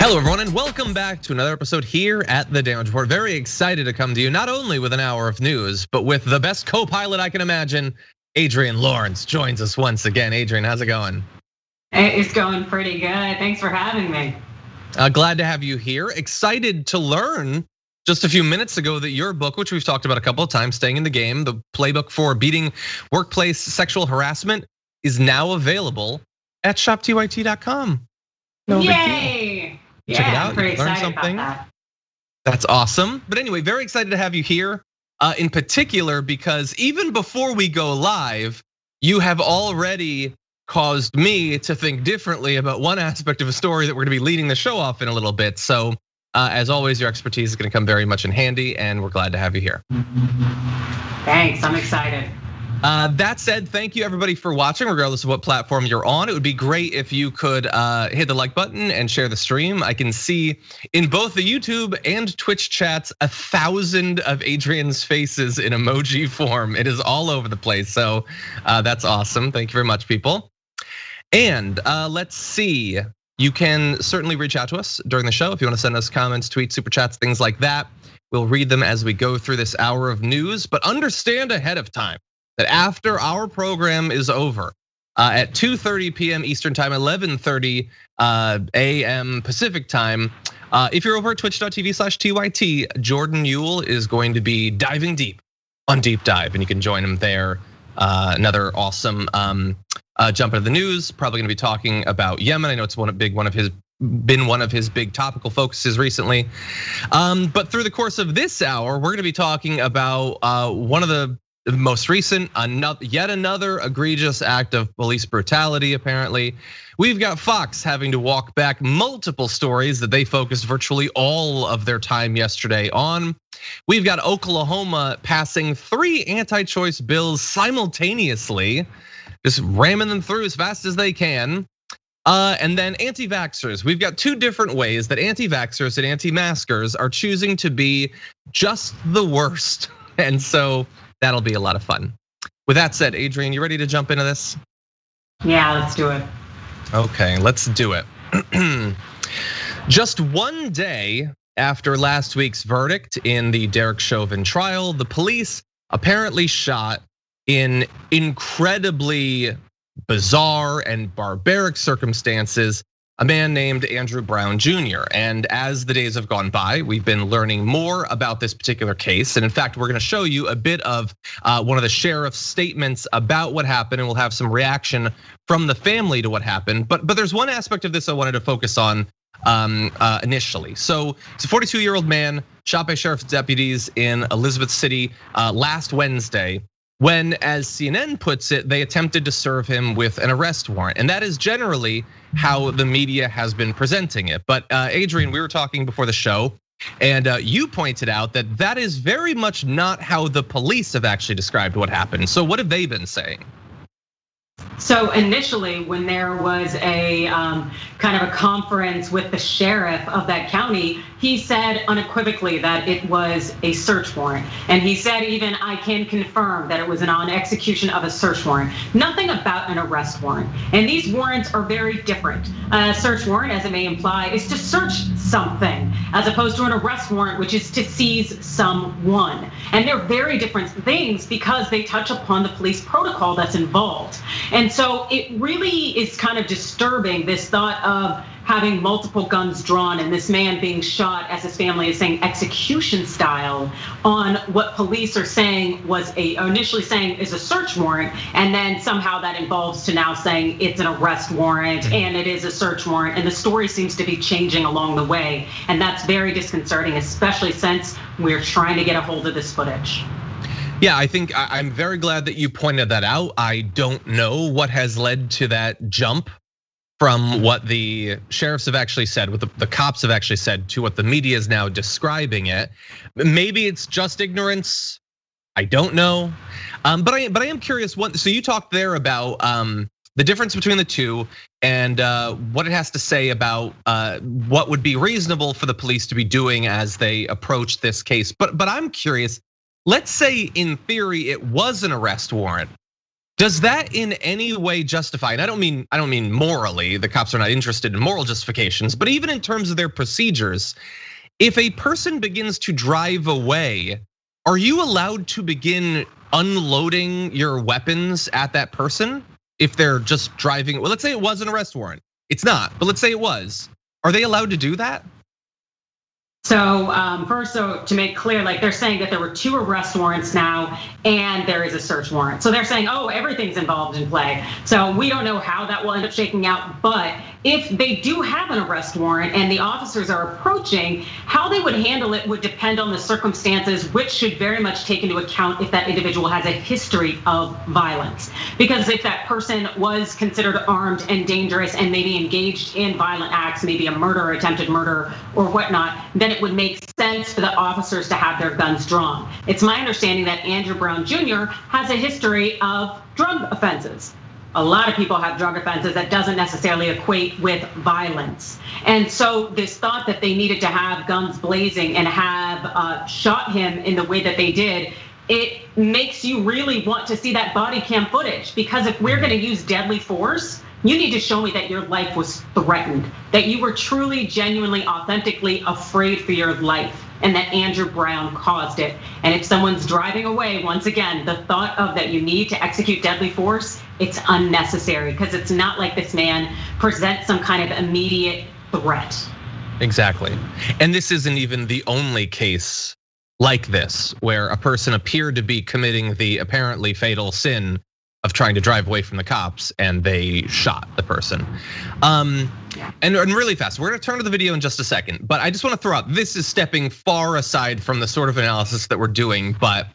Hello everyone and welcome back to another episode here at The Damage Report. Very excited to come to you not only with an hour of news, but with the best co-pilot I can imagine. Adrienne Lawrence joins us once again. Adrienne, how's it going? It's going pretty good. Thanks for having me. Glad to have you here. Excited to learn just a few minutes ago that your book, which we've talked about a couple of times, Staying in the Game, the playbook for beating workplace sexual harassment, is now available at shoptyt.com. Yay! Check it out. I'm pretty Learn excited something. about that. That's awesome. But anyway, very excited to have you here in particular because even before we go live, you have already caused me to think differently about one aspect of a story that we're gonna be leading the show off in a little bit. So as always, your expertise is gonna come very much in handy and we're glad to have you here. Thanks, I'm excited. That said, thank you everybody for watching, regardless of what platform you're on. It would be great if you could hit the like button and share the stream. I can see in both the YouTube and Twitch chats 1,000 of Adrienne's faces in emoji form. It is all over the place, so that's awesome. Thank you very much, people. And let's see, you can certainly reach out to us during the show if you want to send us comments, tweets, super chats, things like that. We'll read them as we go through this hour of news, but understand ahead of time that after our program is over at 2:30 p.m. Eastern time, 11:30 a.m. Pacific time, if you're over at twitch.tv/TYT, Jordan Ewell is going to be diving deep on Deep Dive, and you can join him there. Another awesome jump into the news. Probably going to be talking about Yemen. I know it's been one of his big topical focuses recently. But through the course of this hour, we're going to be talking about one of the most recent, yet another egregious act of police brutality, apparently. We've got Fox having to walk back multiple stories that they focused virtually all of their time yesterday on. We've got Oklahoma passing 3 anti-choice bills simultaneously, just ramming them through as fast as they can. And then anti-vaxxers. We've got 2 different ways that anti-vaxxers and anti-maskers are choosing to be just the worst. And so that'll be a lot of fun. With that said, Adrienne, you ready to jump into this? Yeah, let's do it. Okay, let's do it. Just one day after last week's verdict in the Derek Chauvin trial, the police apparently shot in incredibly bizarre and barbaric circumstances a man named Andrew Brown Jr. And as the days have gone by, we've been learning more about this particular case. And in fact, we're gonna show you a bit of one of the sheriff's statements about what happened, and we'll have some reaction from the family to what happened. But there's one aspect of this I wanted to focus on initially. So it's a 42-year-old man shot by sheriff's deputies in Elizabeth City last Wednesday, when, as CNN puts it, they attempted to serve him with an arrest warrant. And that is generally how the media has been presenting it. But Adrienne, we were talking before the show, and you pointed out that that is very much not how the police have actually described what happened. So what have they been saying? So initially, when there was a kind of a conference with the sheriff of that county, he said unequivocally that it was a search warrant. And he said even, I can confirm that it was on execution of a search warrant. Nothing about an arrest warrant. And these warrants are very different. A search warrant, as it may imply, is to search something, as opposed to an arrest warrant, which is to seize someone. And they're very different things because they touch upon the police protocol that's involved. And so it really is kind of disturbing, this thought of having multiple guns drawn and this man being shot, as his family is saying, execution style, on what police are saying was initially saying is a search warrant, and then somehow that evolves to now saying it's an arrest warrant and it is a search warrant, and the story seems to be changing along the way, and that's very disconcerting, especially since we're trying to get a hold of this footage. Yeah, I think I'm very glad that you pointed that out. I don't know what has led to that jump from what the sheriffs have actually said, what the cops have actually said, to what the media is now describing it. Maybe it's just ignorance. I don't know, but I am curious. So you talked there about the difference between the two and what it has to say about what would be reasonable for the police to be doing as they approach this case. But I'm curious. Let's say in theory it was an arrest warrant. Does that in any way justify, and I don't mean morally, the cops are not interested in moral justifications, but even in terms of their procedures, if a person begins to drive away, are you allowed to begin unloading your weapons at that person if they're just driving? Well, let's say it was an arrest warrant. It's not, but let's say it was. Are they allowed to do that? So first, to make clear, like they're saying that there were 2 arrest warrants now and there is a search warrant. So they're saying, oh, everything's involved in play. So we don't know how that will end up shaking out, but if they do have an arrest warrant and the officers are approaching, how they would handle it would depend on the circumstances, which should very much take into account if that individual has a history of violence. Because if that person was considered armed and dangerous and maybe engaged in violent acts, maybe a murder, attempted murder or whatnot, then it would make sense for the officers to have their guns drawn. It's my understanding that Andrew Brown Jr. has a history of drug offenses. A lot of people have drug offenses that doesn't necessarily equate with violence. And so this thought that they needed to have guns blazing and have shot him in the way that they did, it makes you really want to see that body cam footage. Because if we're gonna use deadly force, you need to show me that your life was threatened, that you were truly, genuinely, authentically afraid for your life, and that Andrew Brown caused it. And if someone's driving away, once again, the thought of that you need to execute deadly force, it's unnecessary, because it's not like this man presents some kind of immediate threat. Exactly. And this isn't even the only case like this, where a person appeared to be committing the apparently fatal sin of trying to drive away from the cops and they shot the person. And really fast, we're gonna turn to the video in just a second, but I just wanna throw out, this is stepping far aside from the sort of analysis that we're doing, but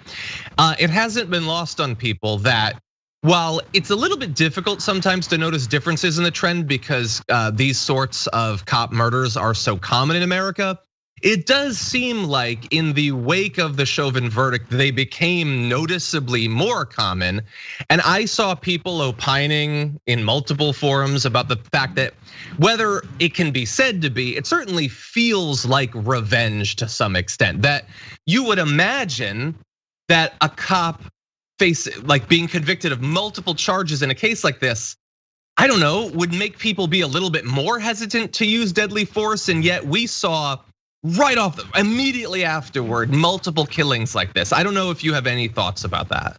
it hasn't been lost on people that while it's a little bit difficult sometimes to notice differences in the trend because these sorts of cop murders are so common in America, it does seem like in the wake of the Chauvin verdict, they became noticeably more common. And I saw people opining in multiple forums about the fact that whether it can be said to be, it certainly feels like revenge to some extent. That you would imagine that a cop like being convicted of multiple charges in a case like this, I don't know, would make people be a little bit more hesitant to use deadly force. And yet we saw right off, immediately afterward, multiple killings like this. I don't know if you have any thoughts about that.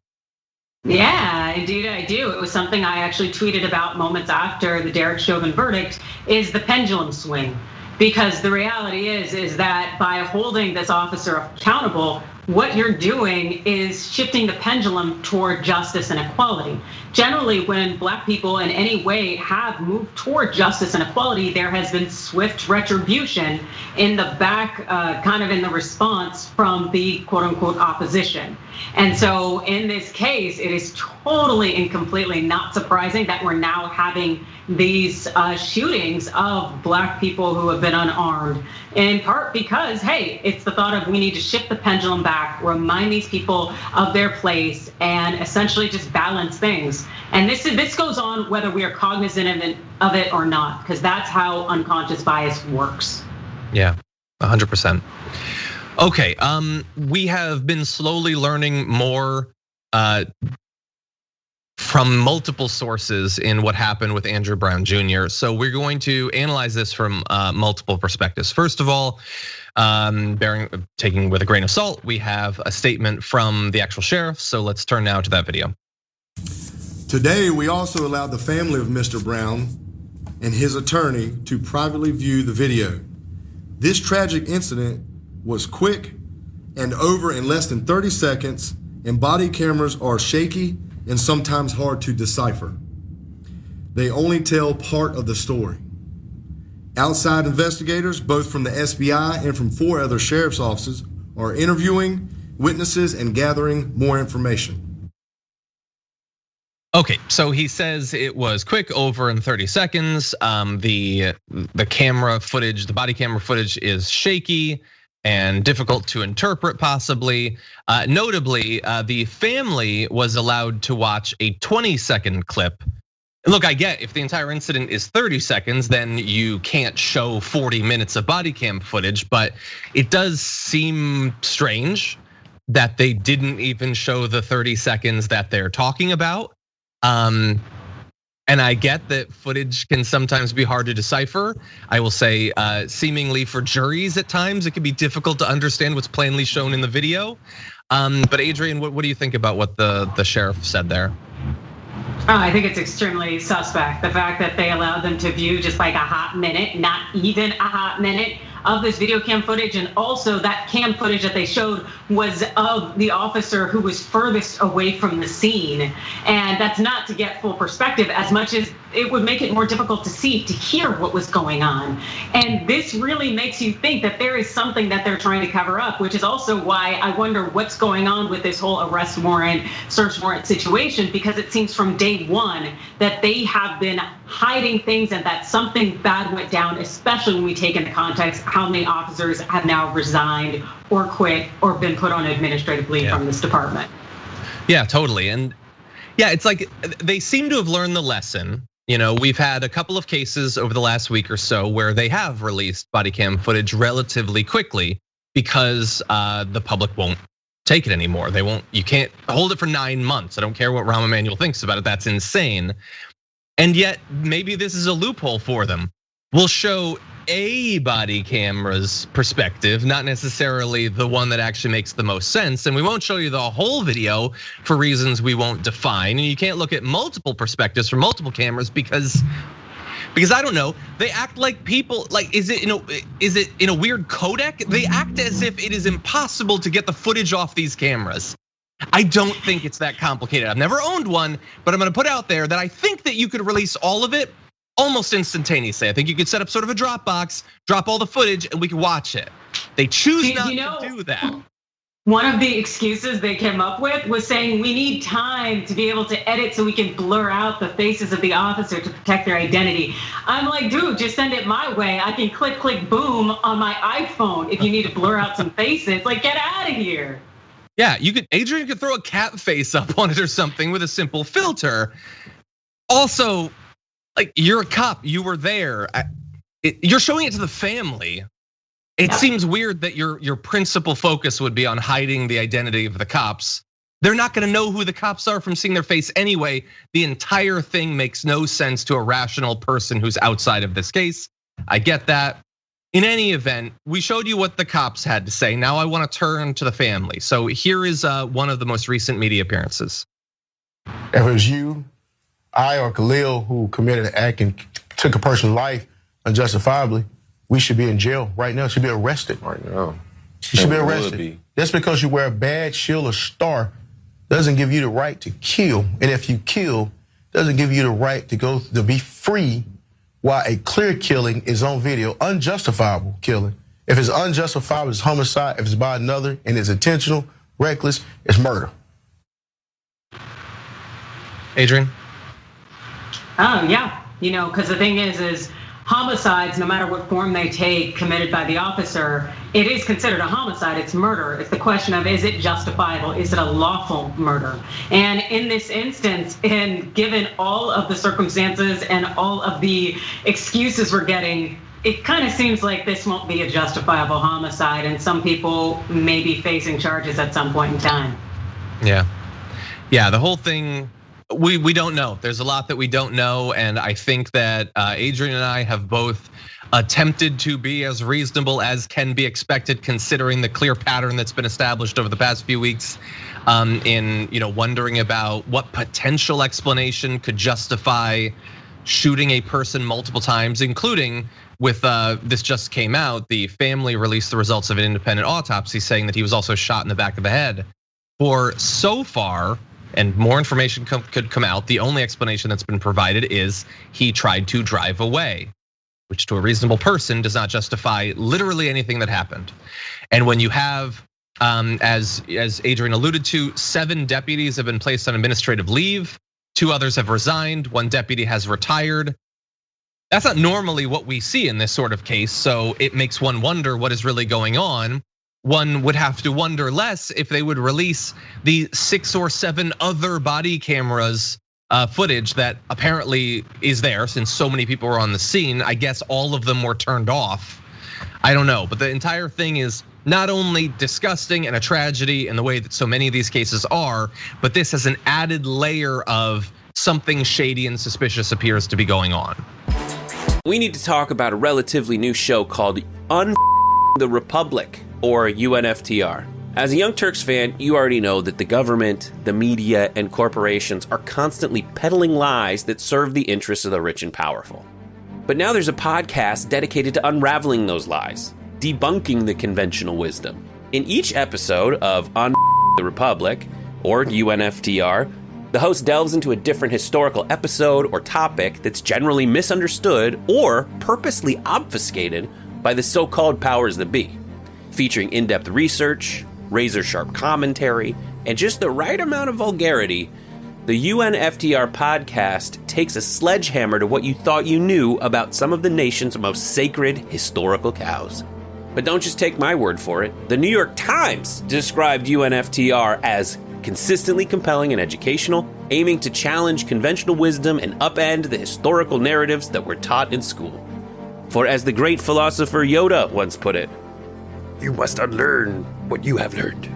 Yeah, indeed I do. It was something I actually tweeted about moments after the Derek Chauvin verdict, is the pendulum swing. Because the reality is that by holding this officer accountable, what you're doing is shifting the pendulum toward justice and equality. Generally, when Black people in any way have moved toward justice and equality, there has been swift retribution in the back, kind of in the response from the quote unquote opposition. And so in this case, it is totally and completely not surprising that we're now having these shootings of Black people who have been unarmed, in part because, hey, it's the thought of we need to shift the pendulum back, remind these people of their place, and essentially just balance things. And this goes on whether we are cognizant of it or not, because that's how unconscious bias works. Yeah, 100%. Okay, we have been slowly learning more from multiple sources in what happened with Andrew Brown Jr. So we're going to analyze this from multiple perspectives. First of all, taking with a grain of salt, we have a statement from the actual sheriff. So let's turn now to that video. Today, we also allowed the family of Mr. Brown and his attorney to privately view the video. This tragic incident was quick and over in less than 30 seconds, and body cameras are shaky and sometimes hard to decipher. They only tell part of the story. Outside investigators, both from the SBI and from 4 other sheriff's offices, are interviewing witnesses and gathering more information. Okay, so he says it was quick, over in 30 seconds. The camera footage, the body camera footage is shaky and difficult to interpret possibly. Notably, the family was allowed to watch a 20-second clip. And look, I get if the entire incident is 30 seconds, then you can't show 40 minutes of body cam footage, but it does seem strange that they didn't even show the 30 seconds that they're talking about. And I get that footage can sometimes be hard to decipher. I will say, seemingly for juries at times, it can be difficult to understand what's plainly shown in the video. But Adrienne, what do you think about what the sheriff said there? I think it's extremely suspect. The fact that they allowed them to view just like a hot minute, not even a hot minute of this video cam footage. And also that cam footage that they showed was of the officer who was furthest away from the scene. And that's not to get full perspective as much as it would make it more difficult to see, to hear what was going on. And this really makes you think that there is something that they're trying to cover up, which is also why I wonder what's going on with this whole arrest warrant, search warrant situation, because it seems from day one that they have been hiding things and that something bad went down, especially when we take into context how many officers have now resigned or quit or been put on administrative leave from this department. Yeah, totally. And yeah, it's like they seem to have learned the lesson. You know, we've had a couple of cases over the last week or so where they have released body cam footage relatively quickly because the public won't take it anymore. They won't, you can't hold it for 9 months. I don't care what Rahm Emanuel thinks about it, that's insane. And yet maybe this is a loophole for them. We'll show a body camera's perspective, not necessarily the one that actually makes the most sense. And we won't show you the whole video for reasons we won't define. And you can't look at multiple perspectives from multiple cameras because I don't know, they act like people, like, is it in a weird codec? They act as if it is impossible to get the footage off these cameras. I don't think it's that complicated. I've never owned one, but I'm gonna put out there that I think that you could release all of it almost instantaneously. I think you could set up sort of a Dropbox, drop all the footage, and we could watch it. They choose not to do that. One of the excuses they came up with was saying we need time to be able to edit so we can blur out the faces of the officer to protect their identity. I'm like, dude, just send it my way. I can click, boom on my iPhone if you need to blur out some faces. Like, get out of here. Yeah, Adrienne could throw a cat face up on it or something with a simple filter. Also, like, you're a cop, you were there. You're showing it to the family. It seems weird that your principal focus would be on hiding the identity of the cops. They're not gonna know who the cops are from seeing their face anyway. The entire thing makes no sense to a rational person who's outside of this case. I get that. In any event, we showed you what the cops had to say. Now I wanna turn to the family. So here is one of the most recent media appearances. If it was you, I or Khalil who committed an act and took a person's life unjustifiably, we should be in jail right now. Should be arrested right now. You should be arrested. Just because you wear a badge, shield, or star doesn't give you the right to kill. And if you kill, doesn't give you the right to be free while a clear killing is on video, unjustifiable killing. If it's unjustifiable, it's homicide. If it's by another and it's intentional, reckless, it's murder. Adrienne? Oh yeah, because the thing is homicides, no matter what form they take, committed by the officer, it is considered a homicide, it's murder. It's the question of, is it justifiable? Is it a lawful murder? And in this instance, and given all of the circumstances and all of the excuses we're getting, it kind of seems like this won't be a justifiable homicide, and some people may be facing charges at some point in time. Yeah, the whole thing, we don't know. There's a lot that we don't know, and I think that Adrienne and I have both attempted to be as reasonable as can be expected, considering the clear pattern that's been established over the past few weeks, in wondering about what potential explanation could justify shooting a person multiple times, including with this just came out, the family released the results of an independent autopsy saying that he was also shot in the back of the head. For so far, and more information could come out, the only explanation that's been provided is he tried to drive away, which to a reasonable person does not justify literally anything that happened. And when you have, as Adrienne alluded to, 7 deputies have been placed on administrative leave, 2 others have resigned, 1 deputy has retired. That's not normally what we see in this sort of case, so it makes one wonder what is really going on. One would have to wonder less if they would release the 6 or 7 other body cameras footage that apparently is there since so many people were on the scene. I guess all of them were turned off. I don't know, but the entire thing is not only disgusting and a tragedy in the way that so many of these cases are, but this has an added layer of something shady and suspicious appears to be going on. We need to talk about a relatively new show called the Republic, or UNFTR. As a Young Turks fan, you already know that the government, the media, and corporations are constantly peddling lies that serve the interests of the rich and powerful. But now there's a podcast dedicated to unraveling those lies, debunking the conventional wisdom. In each episode of On the Republic, or UNFTR, the host delves into a different historical episode or topic that's generally misunderstood or purposely obfuscated by the so-called powers that be, featuring in-depth research, razor-sharp commentary, and just the right amount of vulgarity. The UNFTR podcast takes a sledgehammer to what you thought you knew about some of the nation's most sacred historical cows. But don't just take my word for it. The New York Times described UNFTR as consistently compelling and educational, aiming to challenge conventional wisdom and upend the historical narratives that were taught in school. For as the great philosopher Yoda once put it, "You must unlearn what you have learned."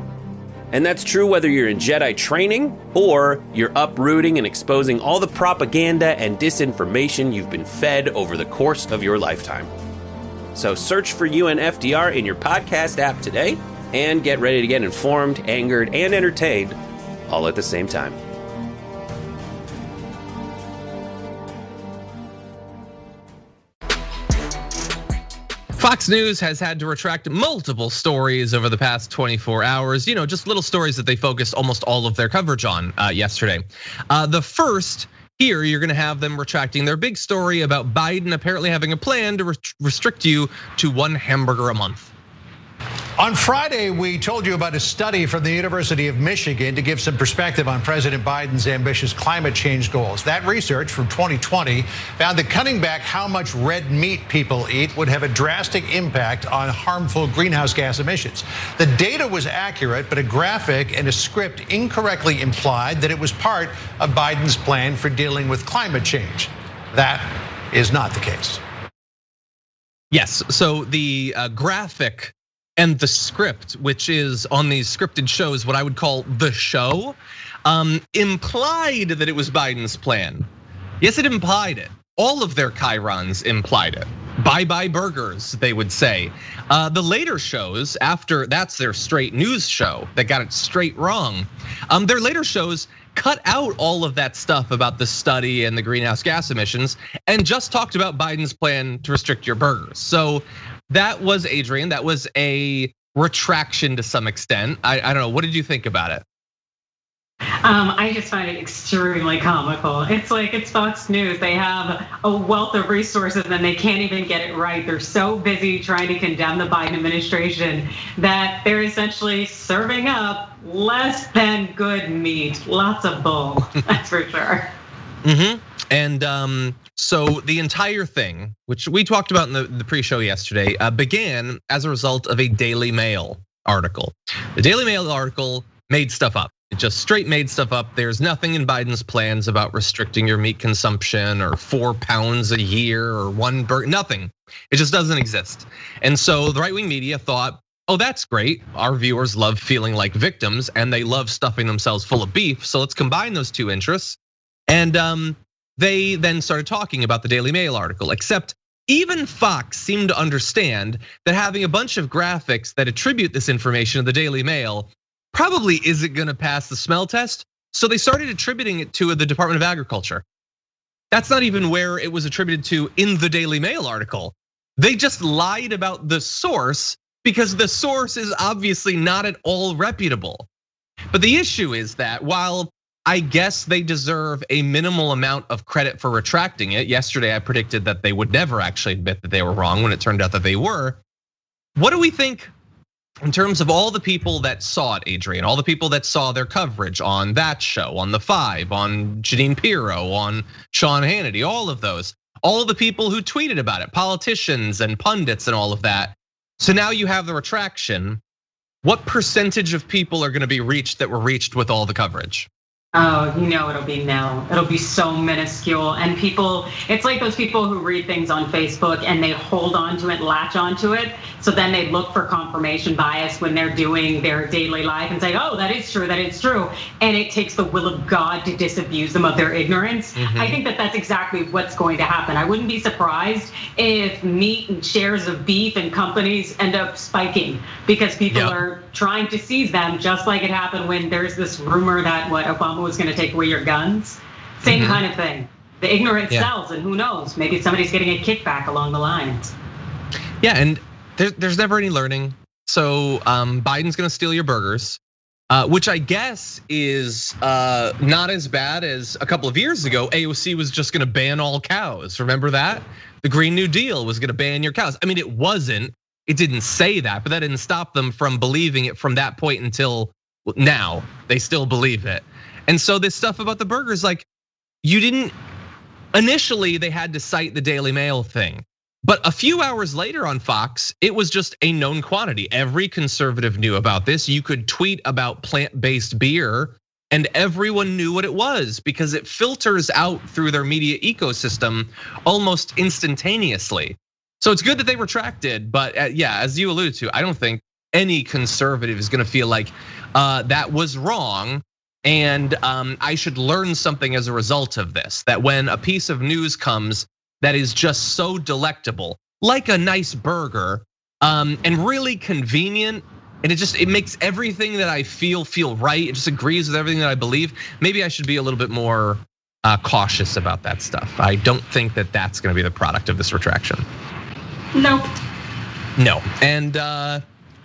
And that's true whether you're in Jedi training or you're uprooting and exposing all the propaganda and disinformation you've been fed over the course of your lifetime. So search for UNFTR in your podcast app today and get ready to get informed, angered, and entertained all at the same time. Fox News has had to retract multiple stories over the past 24 hours, just little stories that they focused almost all of their coverage on yesterday. The first here, you're gonna have them retracting their big story about Biden apparently having a plan to restrict you to one hamburger a month. On Friday, we told you about a study from the University of Michigan to give some perspective on President Biden's ambitious climate change goals. That research from 2020 found that cutting back how much red meat people eat would have a drastic impact on harmful greenhouse gas emissions. The data was accurate, but a graphic and a script incorrectly implied that it was part of Biden's plan for dealing with climate change. That is not the case. Yes, so the graphic and the script, which is on these scripted shows, what I would call the show, implied that it was Biden's plan. Yes, it implied it. All of their chyrons implied it. Bye-bye burgers, they would say. The later shows, after that's their straight news show that got it straight wrong. Their later shows cut out all of that stuff about the study and the greenhouse gas emissions and just talked about Biden's plan to restrict your burgers. So that was, Adrienne, that was a retraction to some extent. I don't know, what did you think about it? I just find it extremely comical. It's like it's Fox News. They have a wealth of resources and they can't even get it right. They're so busy trying to condemn the Biden administration that they're essentially serving up less than good meat. Lots of bull, that's for sure. And so the entire thing, which we talked about in the pre-show yesterday, began as a result of a Daily Mail article. The Daily Mail article made stuff up. It just straight made stuff up. There's nothing in Biden's plans about restricting your meat consumption or 4 pounds a year or one burger, nothing. It just doesn't exist. And so the right-wing media thought, oh, that's great. Our viewers love feeling like victims and they love stuffing themselves full of beef. So let's combine those two interests. And they then started talking about the Daily Mail article, except even Fox seemed to understand that having a bunch of graphics that attribute this information to the Daily Mail probably isn't gonna pass the smell test. So they started attributing it to the Department of Agriculture. That's not even where it was attributed to in the Daily Mail article. They just lied about the source because the source is obviously not at all reputable. But the issue is that while I guess they deserve a minimal amount of credit for retracting it. Yesterday, I predicted that they would never actually admit that they were wrong when it turned out that they were. What do we think in terms of all the people that saw it, Adrienne, all the people that saw their coverage on that show, on The Five, on Jeanine Pirro, on Sean Hannity, all of those, all of the people who tweeted about it, politicians and pundits and all of that. So now you have the retraction. What percentage of people are gonna be reached that were reached with all the coverage? Oh, you know it'll be no. It'll be so minuscule. And people, it's like those people who read things on Facebook and they hold on to it, latch onto it. So then they look for confirmation bias when they're doing their daily life and say, oh, that is true, that is true. And it takes the will of God to disabuse them of their ignorance. I think that that's exactly what's going to happen. I wouldn't be surprised if meat and shares of beef and companies end up spiking because people are trying to seize them, just like it happened when there's this rumor that Obama was going to take away your guns. Same kind of thing. The ignorance sells, and who knows? Maybe somebody's getting a kickback along the lines. Yeah, and there's never any learning. So Biden's going to steal your burgers, which I guess is not as bad as a couple of years ago. AOC was just going to ban all cows. Remember that? The Green New Deal was going to ban your cows. I mean, it wasn't. It didn't say that, but that didn't stop them from believing it from that point until now. They still believe it. And so this stuff about the burgers, like you didn't, initially they had to cite the Daily Mail thing. But a few hours later on Fox, it was just a known quantity. Every conservative knew about this. You could tweet about plant-based beer and everyone knew what it was because it filters out through their media ecosystem almost instantaneously. So it's good that they retracted, but yeah, as you alluded to, I don't think any conservative is gonna feel like that was wrong and I should learn something as a result of this. That when a piece of news comes that is just so delectable, like a nice burger, and really convenient, and it makes everything that I feel right. It just agrees with everything that I believe. Maybe I should be a little bit more cautious about that stuff. I don't think that that's gonna be the product of this retraction. Nope. No, and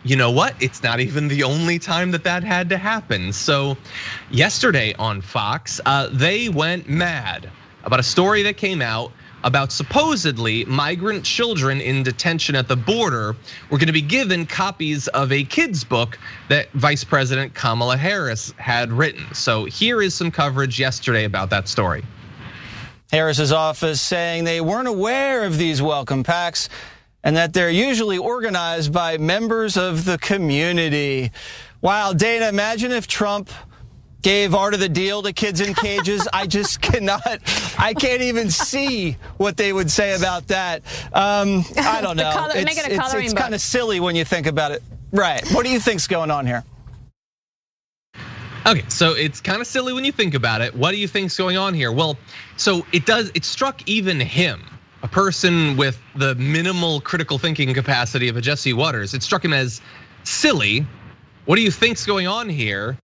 you know what? It's not even the only time that had to happen. So yesterday on Fox, they went mad about a story that came out about supposedly migrant children in detention at the border were gonna be given copies of a kid's book that Vice President Kamala Harris had written. So here is some coverage yesterday about that story. Harris's office saying they weren't aware of these welcome packs and that they're usually organized by members of the community. Wow, Dana, imagine if Trump gave Art of the Deal to kids in cages. I just I can't even see what they would say about that. I don't know. It's kind of silly when you think about it. Right, what do you think's going on here? Okay, so it's kind of silly when you think about it. What do you think's going on here? Well, so it struck even him, a person with the minimal critical thinking capacity of a Jesse Waters. It struck him as silly. What do you think's going on here?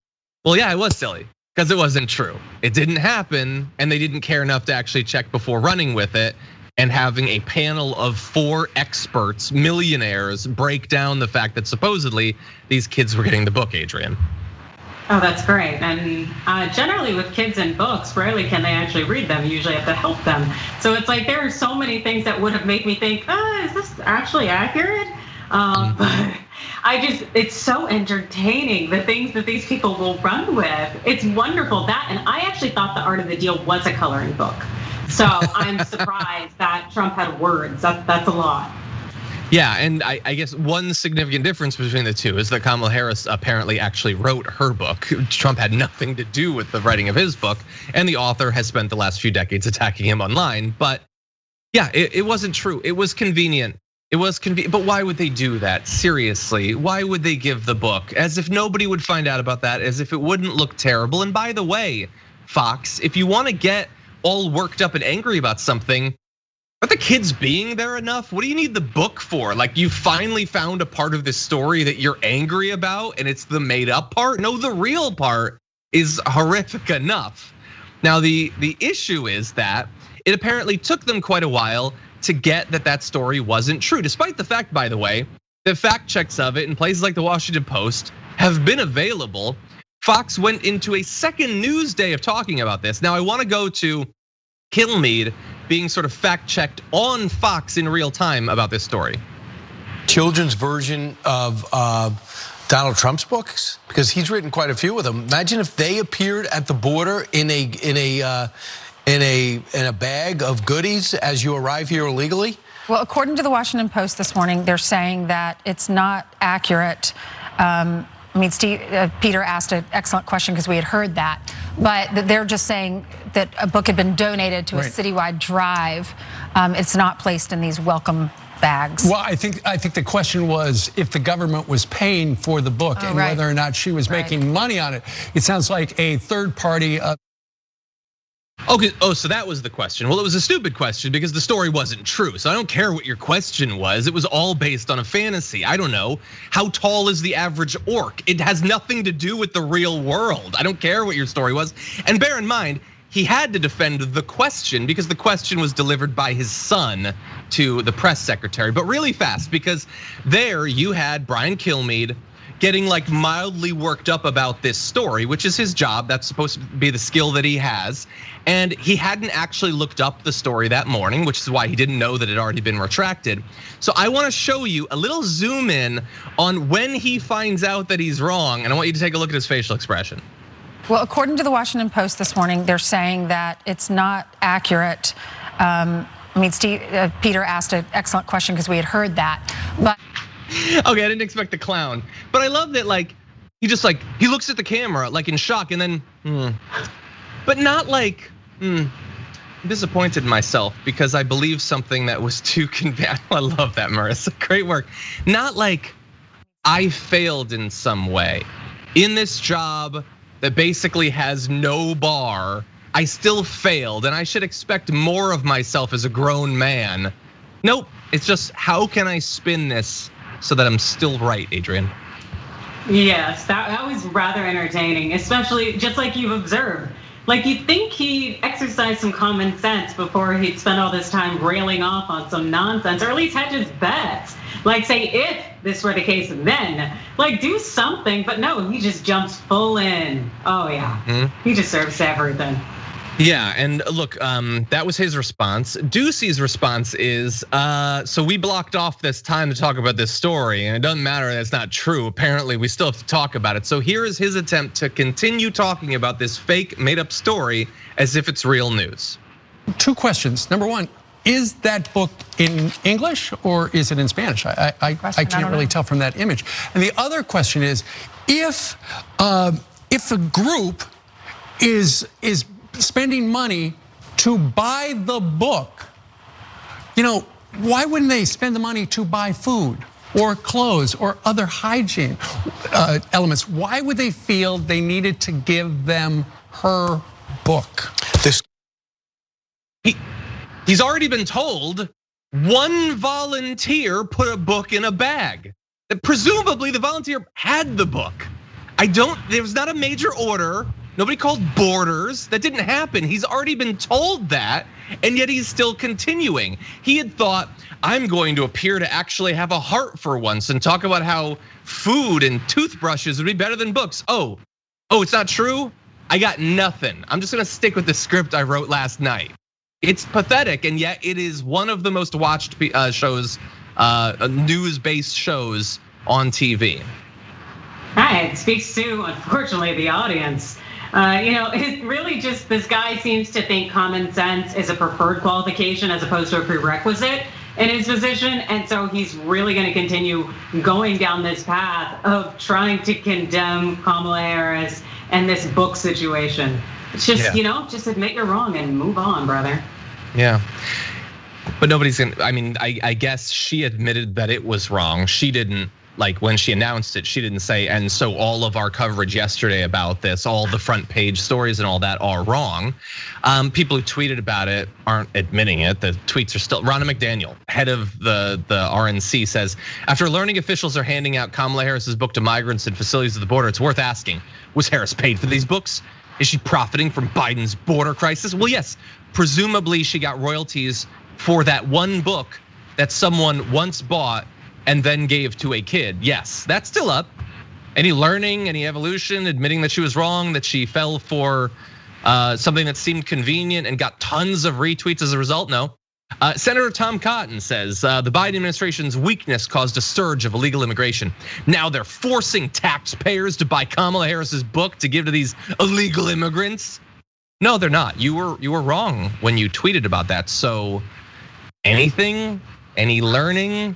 Well, yeah, it was silly because it wasn't true. It didn't happen and they didn't care enough to actually check before running with it and having a panel of 4 experts, millionaires, break down the fact that supposedly these kids were getting the book, Adrienne. Oh, that's great. And generally with kids and books, rarely can they actually read them. You usually have to help them. So it's like there are so many things that would have made me think, is this actually accurate? But it's so entertaining, the things that these people will run with. It's wonderful that, and I actually thought The Art of the Deal was a coloring book. So I'm surprised that Trump had words, that's a lot. Yeah, and I guess one significant difference between the two is that Kamala Harris apparently actually wrote her book. Trump had nothing to do with the writing of his book, and the author has spent the last few decades attacking him online. But yeah, it wasn't true. It was convenient. It was convenient, but why would they do that? Seriously, why would they give the book? As if nobody would find out about that, as if it wouldn't look terrible. And by the way, Fox, if you want to get all worked up and angry about something, are the kids being there enough? What do you need the book for? Like you finally found a part of this story that you're angry about and it's the made up part? No, the real part is horrific enough. Now the issue is that it apparently took them quite a while to get that story wasn't true. Despite the fact, by the way, the fact checks of it in places like the Washington Post have been available. Fox went into a second news day of talking about this. Now I wanna go to Kilmeade being sort of fact checked on Fox in real time about this story. Children's version of Donald Trump's books, because he's written quite a few of them. Imagine if they appeared at the border in a bag of goodies as you arrive here illegally. Well, according to the Washington Post this morning, they're saying that it's not accurate. I mean, Peter asked an excellent question because we had heard that, but they're just saying that a book had been donated to a citywide drive. It's not placed in these welcome bags. Well, I think the question was if the government was paying for the book and whether or not she was making money on it. It sounds like a third party. Okay, so that was the question. Well, it was a stupid question because the story wasn't true. So I don't care what your question was. It was all based on a fantasy. I don't know. How tall is the average orc? It has nothing to do with the real world. I don't care what your story was. And bear in mind, he had to defend the question because the question was delivered by his son to the press secretary. But really fast, because there you had Brian Kilmeade getting like mildly worked up about this story, which is his job. That's supposed to be the skill that he has. And he hadn't actually looked up the story that morning, which is why he didn't know that it had already been retracted. So I wanna show you a little zoom in on when he finds out that he's wrong. And I want you to take a look at his facial expression. Well, according to the Washington Post this morning, they're saying that it's not accurate. I mean, Peter asked an excellent question because we had heard that, but. Okay, I didn't expect the clown, but I love that like he just like he looks at the camera like in shock and then but not like I'm disappointed in myself because I believe something that was too convenient. I love that, Marissa. Great work. Not like I failed in some way in this job that basically has no bar. I still failed and I should expect more of myself as a grown man. Nope, it's just how can I spin this so that I'm still right, Adrienne? Yes, that was rather entertaining, especially just like you've observed. Like you'd think he'd exercise some common sense before he'd spend all this time railing off on some nonsense, or at least hedge his bets. Like say, if this were the case, then like do something, but no, he just jumps full in. Oh yeah, he deserves everything. Yeah, and look, that was his response. Ducey's response is, so we blocked off this time to talk about this story, and it doesn't matter that it's not true. Apparently, we still have to talk about it. So here is his attempt to continue talking about this fake, made-up story as if it's real news. Two questions. Number one, is that book in English or is it in Spanish? I can't really tell from that image. And the other question is, if a group is spending money to buy the book, why wouldn't they spend the money to buy food or clothes or other hygiene elements? Why would they feel they needed to give them her book? He's already been told one volunteer put a book in a bag. That presumably the volunteer had the book. There was not a major order. Nobody called Borders. That didn't happen. He's already been told that, and yet he's still continuing. He had thought, I'm going to appear to actually have a heart for once and talk about how food and toothbrushes would be better than books. Oh, it's not true? I got nothing. I'm just gonna stick with the script I wrote last night. It's pathetic, and yet it is one of the most watched shows, news-based shows on TV. It speaks to, unfortunately, the audience. It really just, this guy seems to think common sense is a preferred qualification as opposed to a prerequisite in his position. And so he's really gonna continue going down this path of trying to condemn Kamala Harris and this book situation. It's just, just admit you're wrong and move on, brother. Yeah. But nobody's gonna, I guess she admitted that it was wrong. She didn't, like when she announced it, she didn't say, and so all of our coverage yesterday about this, all the front page stories and all that are wrong. People who tweeted about it aren't admitting it. The tweets are still, Ronna McDaniel, head of the RNC says, after learning officials are handing out Kamala Harris's book to migrants in facilities at the border, it's worth asking, was Harris paid for these books? Is she profiting from Biden's border crisis? Well, yes, presumably she got royalties for that one book that someone once bought and then gave to a kid. Yes, that's still up. Any learning, any evolution, admitting that she was wrong, that she fell for something that seemed convenient and got tons of retweets as a result? No. Senator Tom Cotton says the Biden administration's weakness caused a surge of illegal immigration. Now they're forcing taxpayers to buy Kamala Harris's book to give to these illegal immigrants. No, they're not. You were wrong when you tweeted about that. So anything, any learning?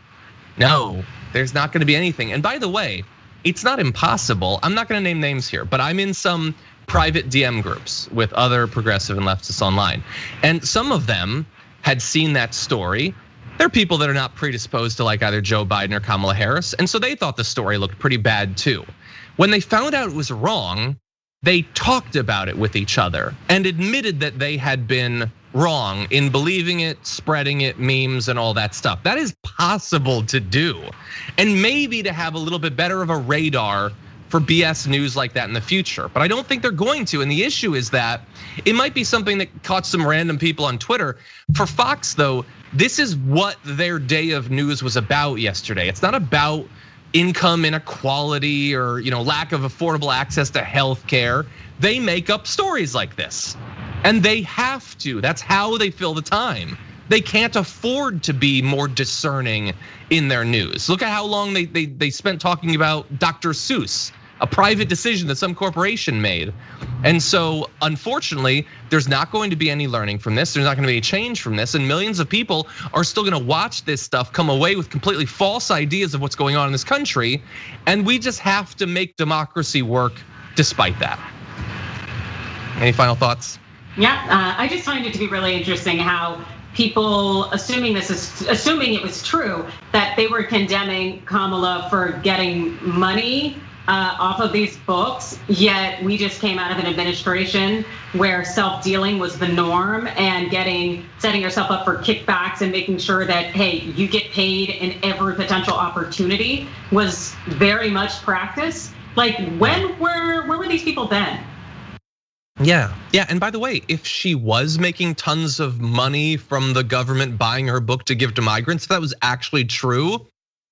No, there's not gonna be anything. And by the way, it's not impossible. I'm not gonna name names here, but I'm in some private DM groups with other progressive and leftists online. And some of them had seen that story. They're people that are not predisposed to like either Joe Biden or Kamala Harris. And so they thought the story looked pretty bad too. When they found out it was wrong, they talked about it with each other and admitted that they had been wrong in believing it, spreading it, memes and all that stuff. That is possible to do. And maybe to have a little bit better of a radar for BS news like that in the future. But I don't think they're going to. And the issue is that it might be something that caught some random people on Twitter. For Fox though, this is what their day of news was about yesterday. It's not about income inequality or lack of affordable access to health care. They make up stories like this. And they have to. That's how they fill the time. They can't afford to be more discerning in their news. Look at how long they spent talking about Dr. Seuss, a private decision that some corporation made. And so unfortunately, there's not going to be any learning from this. There's not gonna be any change from this. And millions of people are still gonna watch this stuff, come away with completely false ideas of what's going on in this country. And we just have to make democracy work despite that. Any final thoughts? Yeah, I just find it to be really interesting how people, assuming it was true, that they were condemning Kamala for getting money off of these books, yet we just came out of an administration where self-dealing was the norm and setting yourself up for kickbacks and making sure that, hey, you get paid in every potential opportunity was very much practice. Like where were these people then? Yeah, and by the way, if she was making tons of money from the government buying her book to give to migrants, if that was actually true,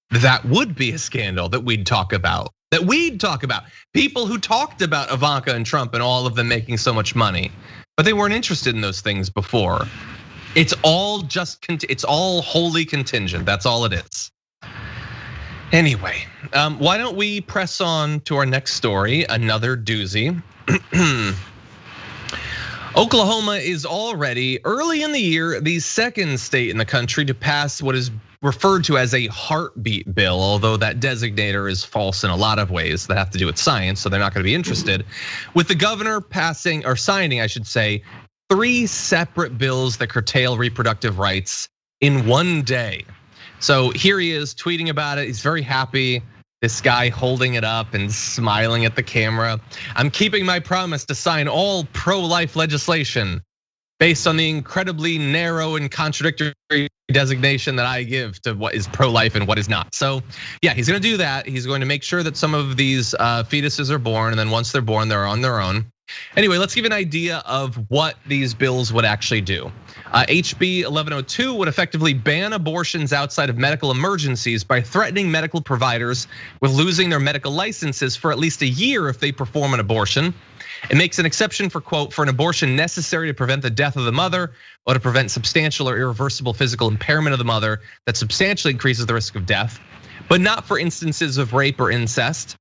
that would be a scandal that we'd talk about. People who talked about Ivanka and Trump and all of them making so much money, but they weren't interested in those things before. It's all wholly contingent. That's all it is. Anyway, why don't we press on to our next story, another doozy. Oklahoma is already, early in the year, the second state in the country to pass what is referred to as a heartbeat bill, although that designator is false in a lot of ways that have to do with science, so they're not gonna be interested. With the governor signing, I should say, 3 separate bills that curtail reproductive rights in one day. So here he is tweeting about it, he's very happy. This guy holding it up and smiling at the camera. I'm keeping my promise to sign all pro-life legislation based on the incredibly narrow and contradictory designation that I give to what is pro-life and what is not. So yeah, he's gonna do that. He's going to make sure that some of these fetuses are born, and then once they're born, they're on their own. Anyway, let's give an idea of what these bills would actually do. HB 1102 would effectively ban abortions outside of medical emergencies by threatening medical providers with losing their medical licenses for at least a year if they perform an abortion. It makes an exception for, quote, for an abortion necessary to prevent the death of the mother or to prevent substantial or irreversible physical impairment of the mother that substantially increases the risk of death, but not for instances of rape or incest.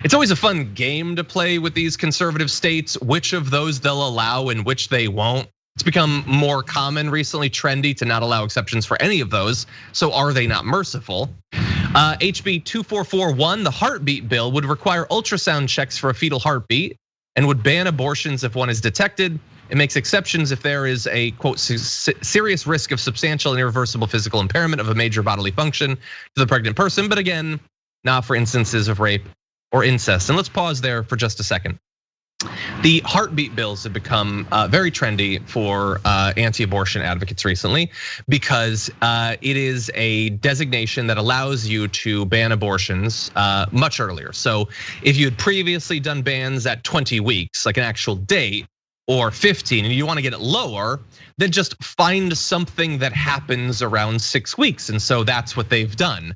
It's always a fun game to play with these conservative states, which of those they'll allow and which they won't. It's become more common recently, trendy to not allow exceptions for any of those. So are they not merciful? HB 2441, the heartbeat bill, would require ultrasound checks for a fetal heartbeat and would ban abortions if one is detected. It makes exceptions if there is a, quote, serious risk of substantial and irreversible physical impairment of a major bodily function to the pregnant person, but again, not for instances of rape or incest. And let's pause there for just a second. The heartbeat bills have become very trendy for anti-abortion advocates recently because it is a designation that allows you to ban abortions much earlier. So if you had previously done bans at 20 weeks, like an actual date, or 15, and you want to get it lower, then just find something that happens around 6 weeks. And so that's what they've done.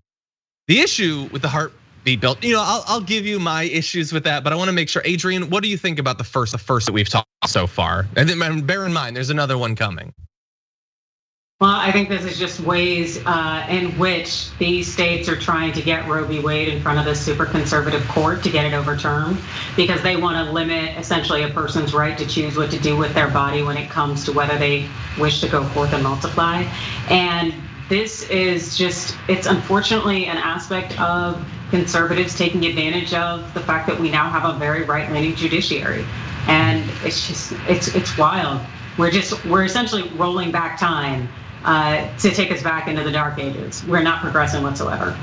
The issue with the heartbeat bill, I'll give you my issues with that, but I want to make sure, Adrienne, what do you think about the first that we've talked so far? And then bear in mind, there's another one coming. Well, I think this is just ways in which these states are trying to get Roe v. Wade in front of the super conservative court to get it overturned, because they want to limit essentially a person's right to choose what to do with their body when it comes to whether they wish to go forth and multiply. And this is just, it's unfortunately an aspect of conservatives taking advantage of the fact that we now have a very right-leaning judiciary. And it's just, it's wild. We're essentially rolling back time to take us back into the dark ages. We're not progressing whatsoever.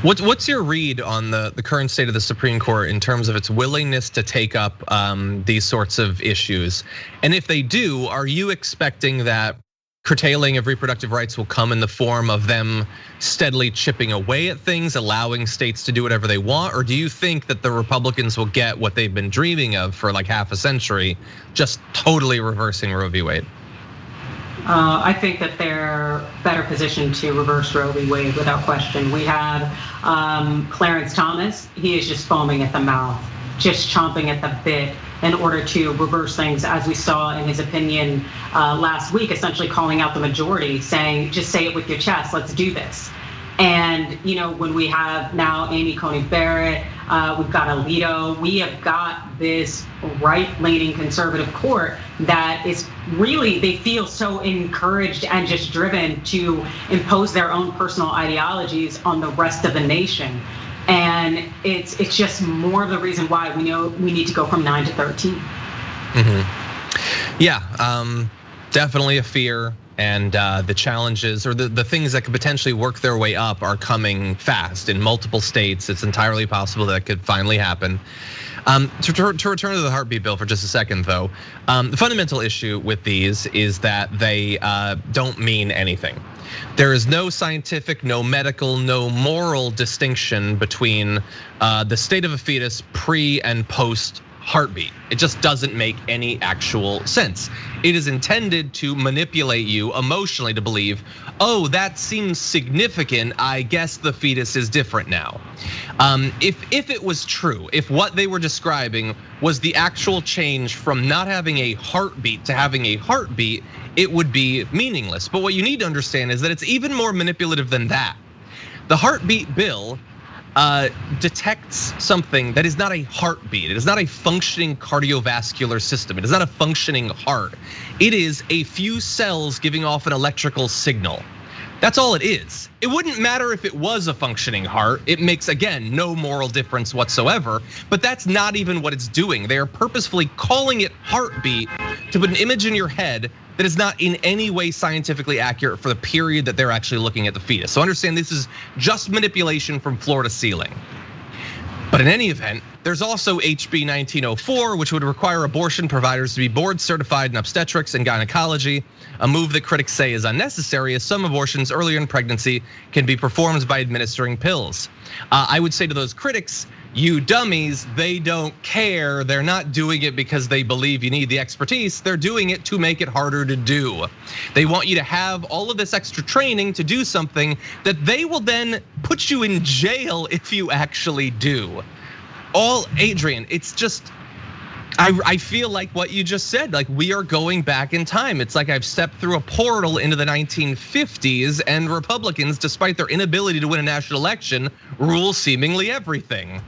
What's your read on the current state of the Supreme Court in terms of its willingness to take up these sorts of issues? And if they do, are you expecting that curtailing of reproductive rights will come in the form of them steadily chipping away at things, allowing states to do whatever they want? Or do you think that the Republicans will get what they've been dreaming of for like half a century, just totally reversing Roe v. Wade? I think that they're better positioned to reverse Roe v. Wade without question. We had Clarence Thomas. He is just foaming at the mouth, just chomping at the bit in order to reverse things, as we saw in his opinion last week, essentially calling out the majority, saying, just say it with your chest, let's do this. And when we have now Amy Coney Barrett, we've got Alito, we have got this right-leaning conservative court that is really, they feel so encouraged and just driven to impose their own personal ideologies on the rest of the nation. And it's just more of the reason why we know we need to go from 9 to 13. Yeah, definitely a fear. And the challenges or the things that could potentially work their way up are coming fast in multiple states. It's entirely possible that could finally happen. To return to the heartbeat bill for just a second, though, the fundamental issue with these is that they don't mean anything. There is no scientific, no medical, no moral distinction between the state of a fetus pre and post heartbeat. It just doesn't make any actual sense. It is intended to manipulate you emotionally to believe, oh, that seems significant, I guess the fetus is different now. If it was true, if what they were describing was the actual change from not having a heartbeat to having a heartbeat, it would be meaningless. But what you need to understand is that it's even more manipulative than that. The heartbeat bill detects something that is not a heartbeat. It is not a functioning cardiovascular system. It is not a functioning heart. It is a few cells giving off an electrical signal. That's all it is. It wouldn't matter if it was a functioning heart. It makes, again, no moral difference whatsoever, but that's not even what it's doing. They are purposefully calling it heartbeat to put an image in your head that is not in any way scientifically accurate for the period that they're actually looking at the fetus. So understand this is just manipulation from floor to ceiling. But in any event, there's also HB 1904, which would require abortion providers to be board certified in obstetrics and gynecology, a move that critics say is unnecessary as some abortions earlier in pregnancy can be performed by administering pills. I would say to those critics, you dummies, they don't care. They're not doing it because they believe you need the expertise. They're doing it to make it harder to do. They want you to have all of this extra training to do something that they will then put you in jail if you actually do. Adrienne, it's just, I feel like what you just said, like we are going back in time. It's like I've stepped through a portal into the 1950s and Republicans, despite their inability to win a national election, rule seemingly everything.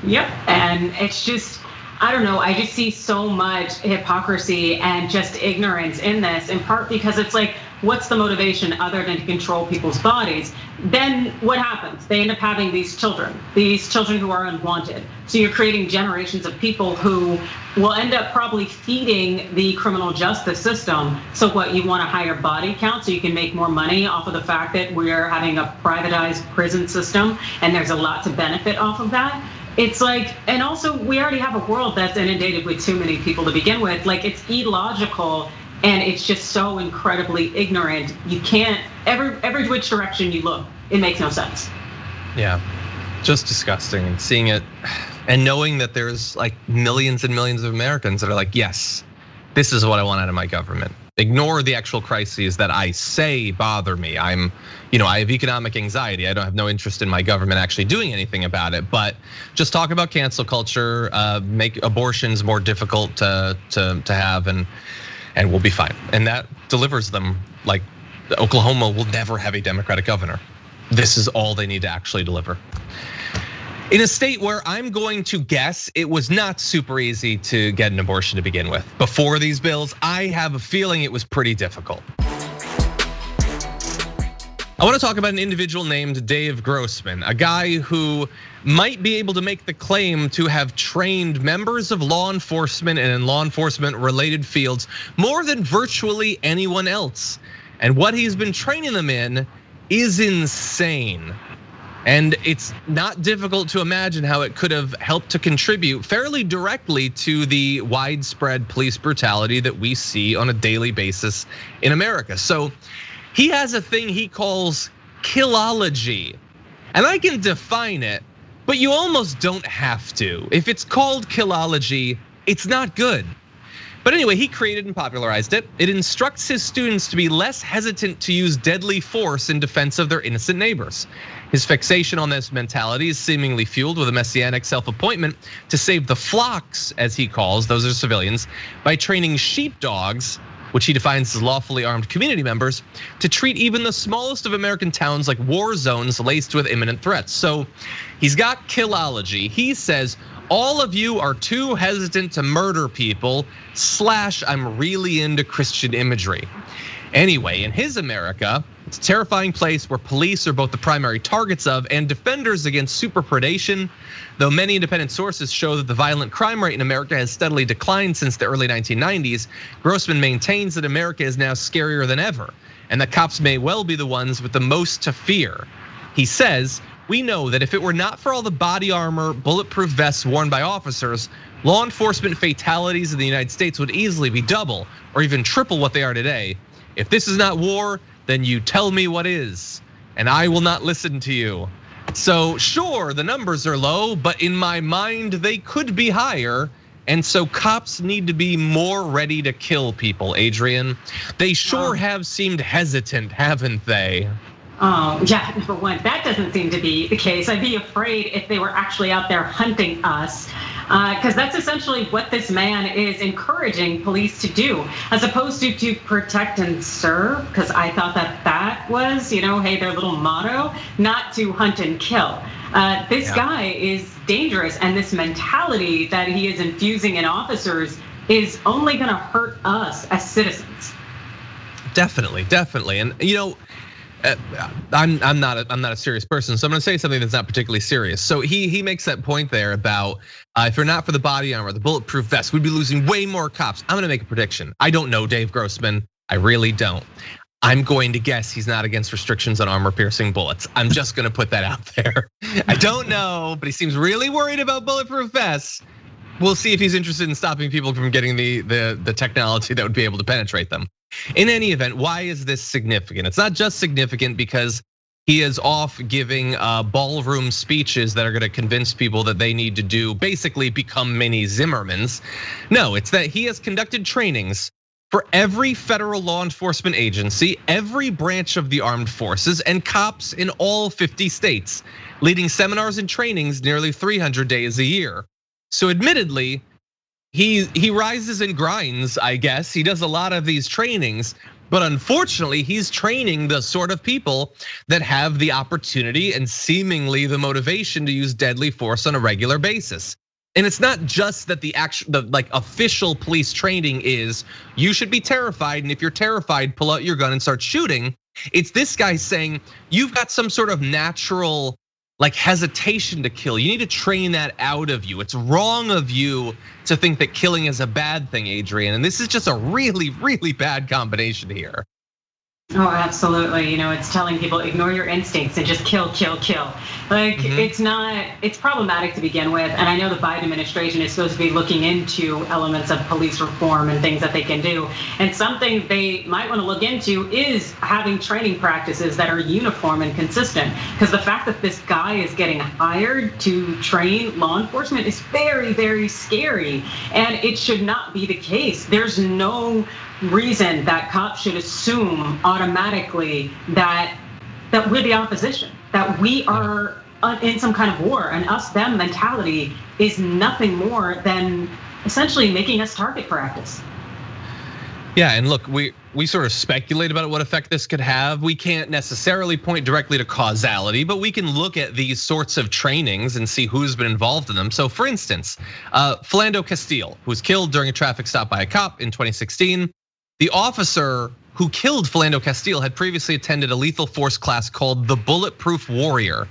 Yep, and it's just, I don't know, I just see so much hypocrisy and just ignorance in this, in part because it's like, what's the motivation other than to control people's bodies? Then what happens? They end up having these children who are unwanted. So you're creating generations of people who will end up probably feeding the criminal justice system. So what, you want a higher body count so you can make more money off of the fact that we're having a privatized prison system and there's a lot to benefit off of that? It's like, and also we already have a world that's inundated with too many people to begin with. Like, it's illogical and it's just so incredibly ignorant. You can't, every which direction you look, it makes no sense. Yeah, just disgusting. And seeing it and knowing that there's like millions and millions of Americans that are like, yes, this is what I want out of my government. Ignore the actual crises that I say bother me. I have economic anxiety. I don't have no interest in my government actually doing anything about it. But just talk about cancel culture, make abortions more difficult to have, and we'll be fine. And that delivers them. Like Oklahoma will never have a Democratic governor. This is all they need to actually deliver. In a state where I'm going to guess it was not super easy to get an abortion to begin with. Before these bills, I have a feeling it was pretty difficult. I want to talk about an individual named Dave Grossman, a guy who might be able to make the claim to have trained members of law enforcement and in law enforcement related fields more than virtually anyone else. And what he's been training them in is insane. And it's not difficult to imagine how it could have helped to contribute fairly directly to the widespread police brutality that we see on a daily basis in America. So he has a thing he calls killology, and I can define it, but you almost don't have to. If it's called killology, it's not good. But anyway, he created and popularized it. It instructs his students to be less hesitant to use deadly force in defense of their innocent neighbors. His fixation on this mentality is seemingly fueled with a messianic self-appointment to save the flocks, as he calls, those are civilians, by training sheepdogs, which he defines as lawfully armed community members, to treat even the smallest of American towns like war zones laced with imminent threats. So he's got killology. He says, all of you are too hesitant to murder people, / I'm really into Christian imagery. Anyway, in his America, it's a terrifying place where police are both the primary targets of and defenders against superpredation. Though many independent sources show that the violent crime rate in America has steadily declined since the early 1990s, Grossman maintains that America is now scarier than ever, and that cops may well be the ones with the most to fear. He says, we know that if it were not for all the body armor, bulletproof vests worn by officers, law enforcement fatalities in the United States would easily be double or even triple what they are today. If this is not war, then you tell me what is, and I will not listen to you. So sure, the numbers are low, but in my mind, they could be higher. And so cops need to be more ready to kill people, Adrienne. They sure have seemed hesitant, haven't they? Oh, yeah, number one, that doesn't seem to be the case. I'd be afraid if they were actually out there hunting us, because that's essentially what this man is encouraging police to do, as opposed to protect and serve, because I thought that was, hey, their little motto, not to hunt and kill. This guy is dangerous, and this mentality that he is infusing in officers is only gonna hurt us as citizens. Definitely, and I'm not a serious person, so I'm gonna say something that's not particularly serious. So he makes that point there about if you're not for the body armor, the bulletproof vest, we'd be losing way more cops. I'm gonna make a prediction. I don't know Dave Grossman, I really don't. I'm going to guess he's not against restrictions on armor-piercing bullets. I'm just gonna put that out there. I don't know, but he seems really worried about bulletproof vests. We'll see if he's interested in stopping people from getting the technology that would be able to penetrate them. In any event, why is this significant? It's not just significant because he is off giving ballroom speeches that are gonna convince people that they need to basically become mini Zimmermans. No, it's that he has conducted trainings for every federal law enforcement agency, every branch of the armed forces, and cops in all 50 states, leading seminars and trainings nearly 300 days a year. So admittedly, he rises and grinds, I guess. He does a lot of these trainings, but unfortunately, he's training the sort of people that have the opportunity and seemingly the motivation to use deadly force on a regular basis. And it's not just that the official police training is you should be terrified, and if you're terrified, pull out your gun and start shooting. It's this guy saying you've got some sort of natural hesitation to kill. You need to train that out of you. It's wrong of you to think that killing is a bad thing, Adrienne. And this is just a really, really bad combination here. Oh, absolutely. It's telling people ignore your instincts and just kill. It's problematic to begin with. And I know the Biden administration is supposed to be looking into elements of police reform and things that they can do. And something they might want to look into is having training practices that are uniform and consistent. Because the fact that this guy is getting hired to train law enforcement is very, very scary. And it should not be the case. There's no reason that cops should assume automatically that we're the opposition, that we are in some kind of war, and us-them mentality is nothing more than essentially making us target practice. Yeah, and look, we sort of speculate about what effect this could have. We can't necessarily point directly to causality, but we can look at these sorts of trainings and see who's been involved in them. So for instance, Philando Castile, who was killed during a traffic stop by a cop in 2016, the officer who killed Philando Castile had previously attended a lethal force class called the Bulletproof Warrior.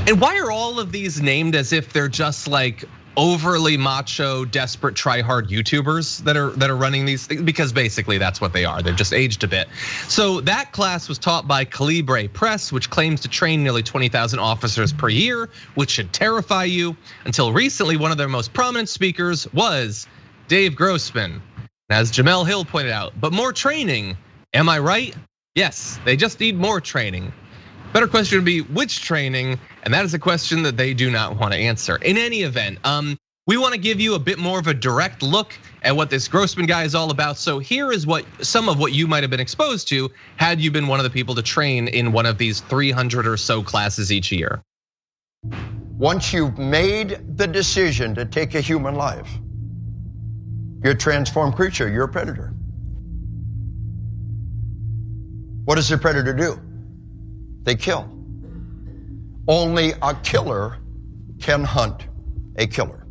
And why are all of these named as if they're just like overly macho, desperate, try-hard YouTubers that are running these things? Because basically that's what they are. They've just aged a bit. So that class was taught by Calibre Press, which claims to train nearly 20,000 officers per year, which should terrify you. Until recently, one of their most prominent speakers was Dave Grossman. As Jamel Hill pointed out, but more training, am I right? Yes, they just need more training. Better question would be which training, and that is a question that they do not want to answer. In any event, we want to give you a bit more of a direct look at what this Grossman guy is all about. So here is some of what you might have been exposed to had you been one of the people to train in one of these 300 or so classes each year. Once you've made the decision to take a human life, you're a transformed creature, you're a predator. What does a predator do? They kill. Only a killer can hunt a killer.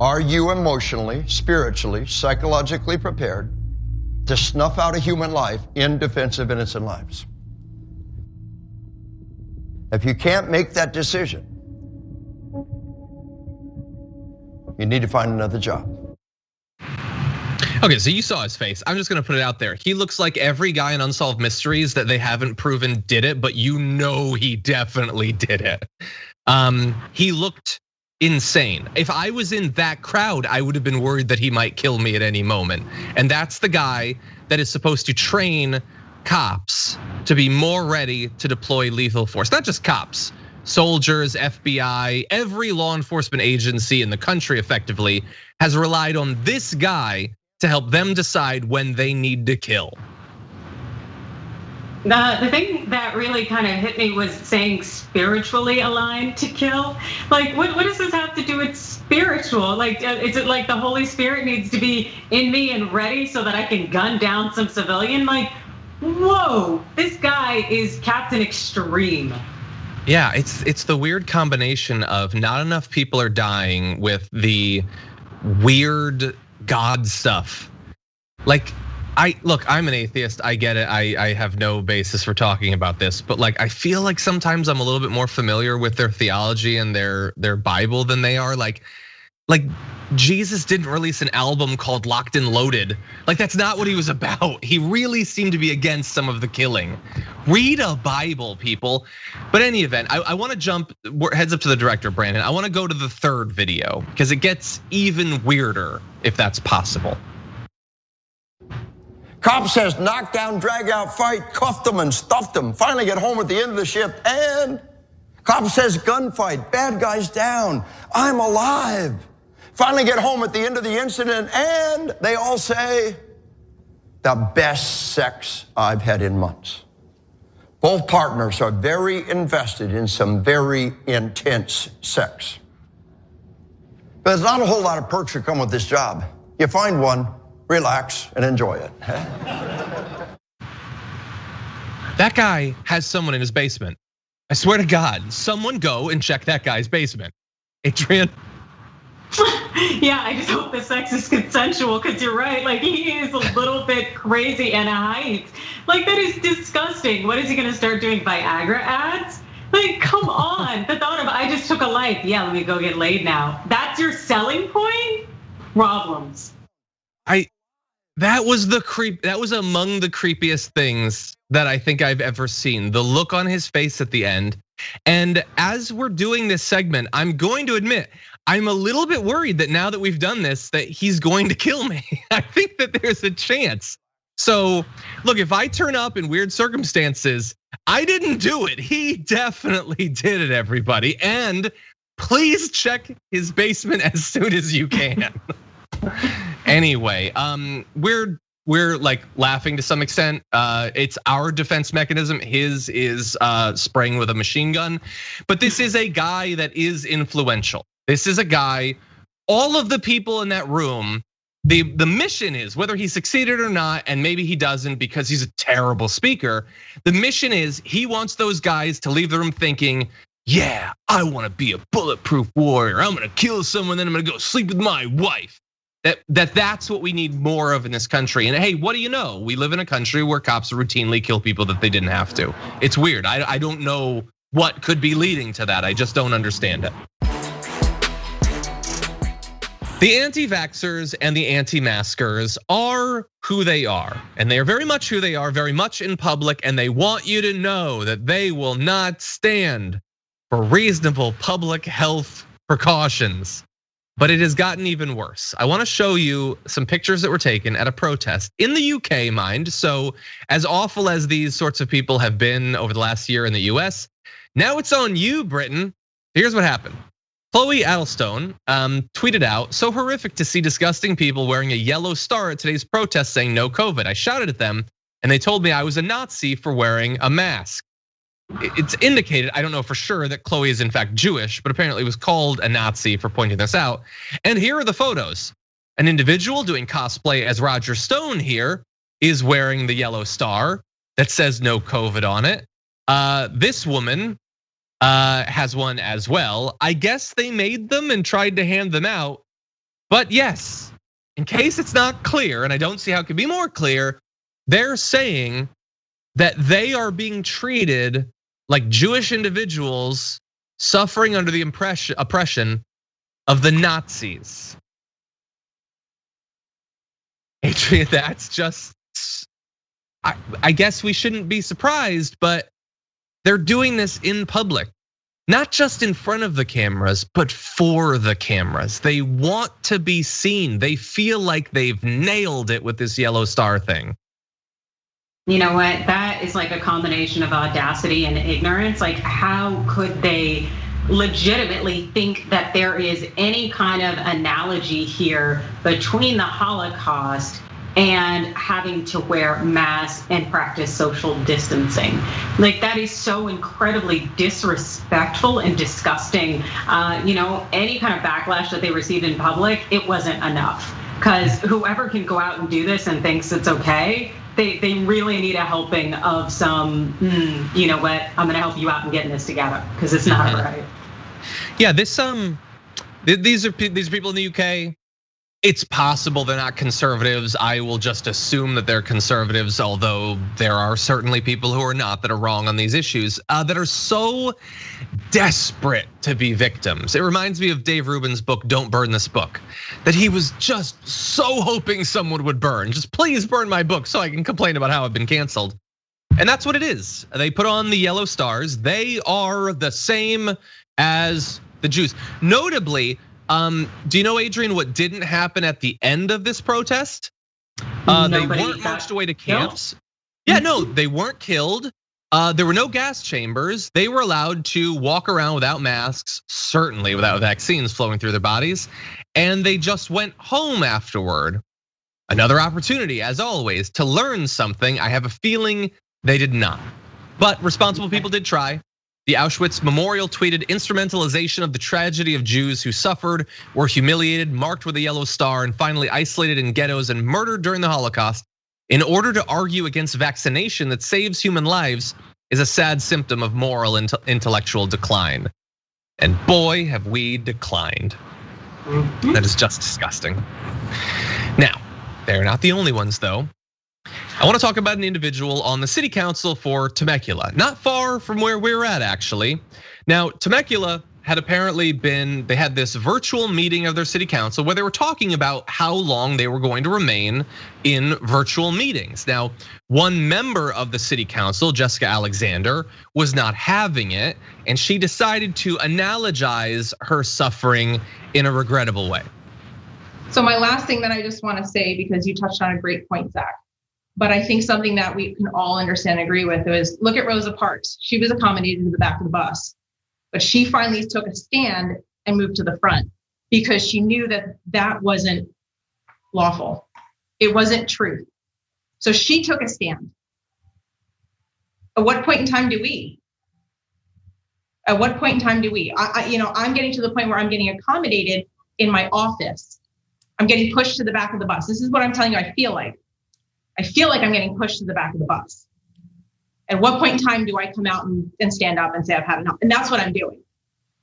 Are you emotionally, spiritually, psychologically prepared to snuff out a human life in defense of innocent lives? If you can't make that decision, you need to find another job. Okay, so you saw his face. I'm just gonna put it out there. He looks like every guy in Unsolved Mysteries that they haven't proven did it, but you know he definitely did it. He looked insane. If I was in that crowd, I would have been worried that he might kill me at any moment. And that's the guy that is supposed to train cops to be more ready to deploy lethal force. Not just cops, soldiers, FBI, every law enforcement agency in the country effectively has relied on this guy to help them decide when they need to kill. The thing that really kind of hit me was saying spiritually aligned to kill. Like, what does this have to do with spiritual? Like, is it like the Holy Spirit needs to be in me and ready so that I can gun down some civilian? Like, whoa, this guy is Captain Extreme. Yeah, it's the weird combination of not enough people are dying with the weird God stuff. Like, I'm an atheist, I get it. I have no basis for talking about this, but like I feel like sometimes I'm a little bit more familiar with their theology and their Bible than they are. Like Jesus didn't release an album called Locked and Loaded. Like that's not what he was about. He really seemed to be against some of the killing. Read a Bible, people. But in any event, I want to jump heads up to the director, Brandon. I want to go to the third video because it gets even weirder if that's possible. Cop says knockdown, drag out fight, cuffed them and stuffed them. Finally get home at the end of the shift and cop says gunfight, bad guys down, I'm alive. Finally get home at the end of the incident and they all say, the best sex I've had in months. Both partners are very invested in some very intense sex. But there's not a whole lot of perks that come with this job. You find one, relax and enjoy it. That guy has someone in his basement. I swear to God, someone go and check that guy's basement. Adrienne. Yeah, I just hope the sex is consensual because you're right. Like he is a little bit crazy and a height. Like that is disgusting. What is he gonna start doing Viagra ads? Like, come on. The thought of I just took a life. Yeah, let me go get laid now. That's your selling point? Problems. That was among the creepiest things that I think I've ever seen. The look on his face at the end. And as we're doing this segment, I'm going to admit, I'm a little bit worried that now that we've done this, that he's going to kill me. I think that there's a chance. So look, if I turn up in weird circumstances, I didn't do it. He definitely did it, everybody. And please check his basement as soon as you can. Anyway, we're like laughing to some extent. It's our defense mechanism. His is spraying with a machine gun. But this is a guy that is influential. This is a guy, all of the people in that room, the mission is, whether he succeeded or not, and maybe he doesn't because he's a terrible speaker, the mission is he wants those guys to leave the room thinking, yeah, I wanna be a bulletproof warrior. I'm gonna kill someone, then I'm gonna go sleep with my wife. That's what we need more of in this country. And hey, what do you know? We live in a country where cops routinely kill people that they didn't have to. It's weird. I don't know what could be leading to that. I just don't understand it. The anti-vaxxers and the anti-maskers are who they are. And they are very much who they are, very much in public. And they want you to know that they will not stand for reasonable public health precautions. But it has gotten even worse. I want to show you some pictures that were taken at a protest in the UK, mind. So as awful as these sorts of people have been over the last year in the US, now it's on you, Britain. Here's what happened. Chloe Addlestone tweeted out, "So horrific to see disgusting people wearing a yellow star at today's protest saying no COVID. I shouted at them and they told me I was a Nazi for wearing a mask." It's indicated, I don't know for sure, that Chloe is in fact Jewish, but apparently was called a Nazi for pointing this out. And here are the photos. An individual doing cosplay as Roger Stone here is wearing the yellow star that says no COVID on it. This woman has one as well. I guess they made them and tried to hand them out. But yes, in case it's not clear, and I don't see how it could be more clear, they're saying that they are being treated like Jewish individuals suffering under the oppression of the Nazis. Adrienne, that's just, I guess we shouldn't be surprised, but they're doing this in public, not just in front of the cameras, but for the cameras. They want to be seen. They feel like they've nailed it with this yellow star thing. You know what? That is like a combination of audacity and ignorance. Like, how could they legitimately think that there is any kind of analogy here between the Holocaust and having to wear masks and practice social distancing? Like, that is so incredibly disrespectful and disgusting. Any kind of backlash that they received in public, it wasn't enough. Because whoever can go out and do this and thinks it's okay, they really need a helping of some, you know what, I'm gonna help you out in getting this together, because it's not right. Yeah, these are people in the UK. It's possible they're not conservatives. I will just assume that they're conservatives, although there are certainly people who are not, that are wrong on these issues, that are so desperate to be victims. It reminds me of Dave Rubin's book, Don't Burn This Book, that he was just so hoping someone would burn. Just please burn my book so I can complain about how I've been canceled. And that's what it is. They put on the yellow stars. They are the same as the Jews. Notably, do you know, Adrienne, what didn't happen at the end of this protest? They weren't marched away to camps. Yeah, no, they weren't killed. There were no gas chambers. They were allowed to walk around without masks, certainly without vaccines flowing through their bodies. And they just went home afterward. Another opportunity, as always, to learn something. I have a feeling they did not. But responsible people did try. The Auschwitz Memorial tweeted, "Instrumentalization of the tragedy of Jews who suffered, were humiliated, marked with a yellow star, and finally isolated in ghettos and murdered during the Holocaust. In order to argue against vaccination that saves human lives is a sad symptom of moral and intellectual decline." And boy, have we declined. That is just disgusting. Now, they're not the only ones though. I want to talk about an individual on the city council for Temecula, not far from where we're at actually. Now, Temecula had apparently they had this virtual meeting of their city council where they were talking about how long they were going to remain in virtual meetings. Now, one member of the city council, Jessica Alexander, was not having it, and she decided to analogize her suffering in a regrettable way. So my last thing that I just want to say, because you touched on a great point, Zach, but I think something that we can all understand and agree with is, look at Rosa Parks. She was accommodated to the back of the bus, but she finally took a stand and moved to the front because she knew that that wasn't lawful. It wasn't truth. So she took a stand. At what point in time do we? At what point in time do we? I'm getting to the point where I'm getting accommodated in my office. I'm getting pushed to the back of the bus. This is what I'm telling you, I feel like. I feel like I'm getting pushed to the back of the bus. At what point in time do I come out and stand up and say I've had enough? And that's what I'm doing.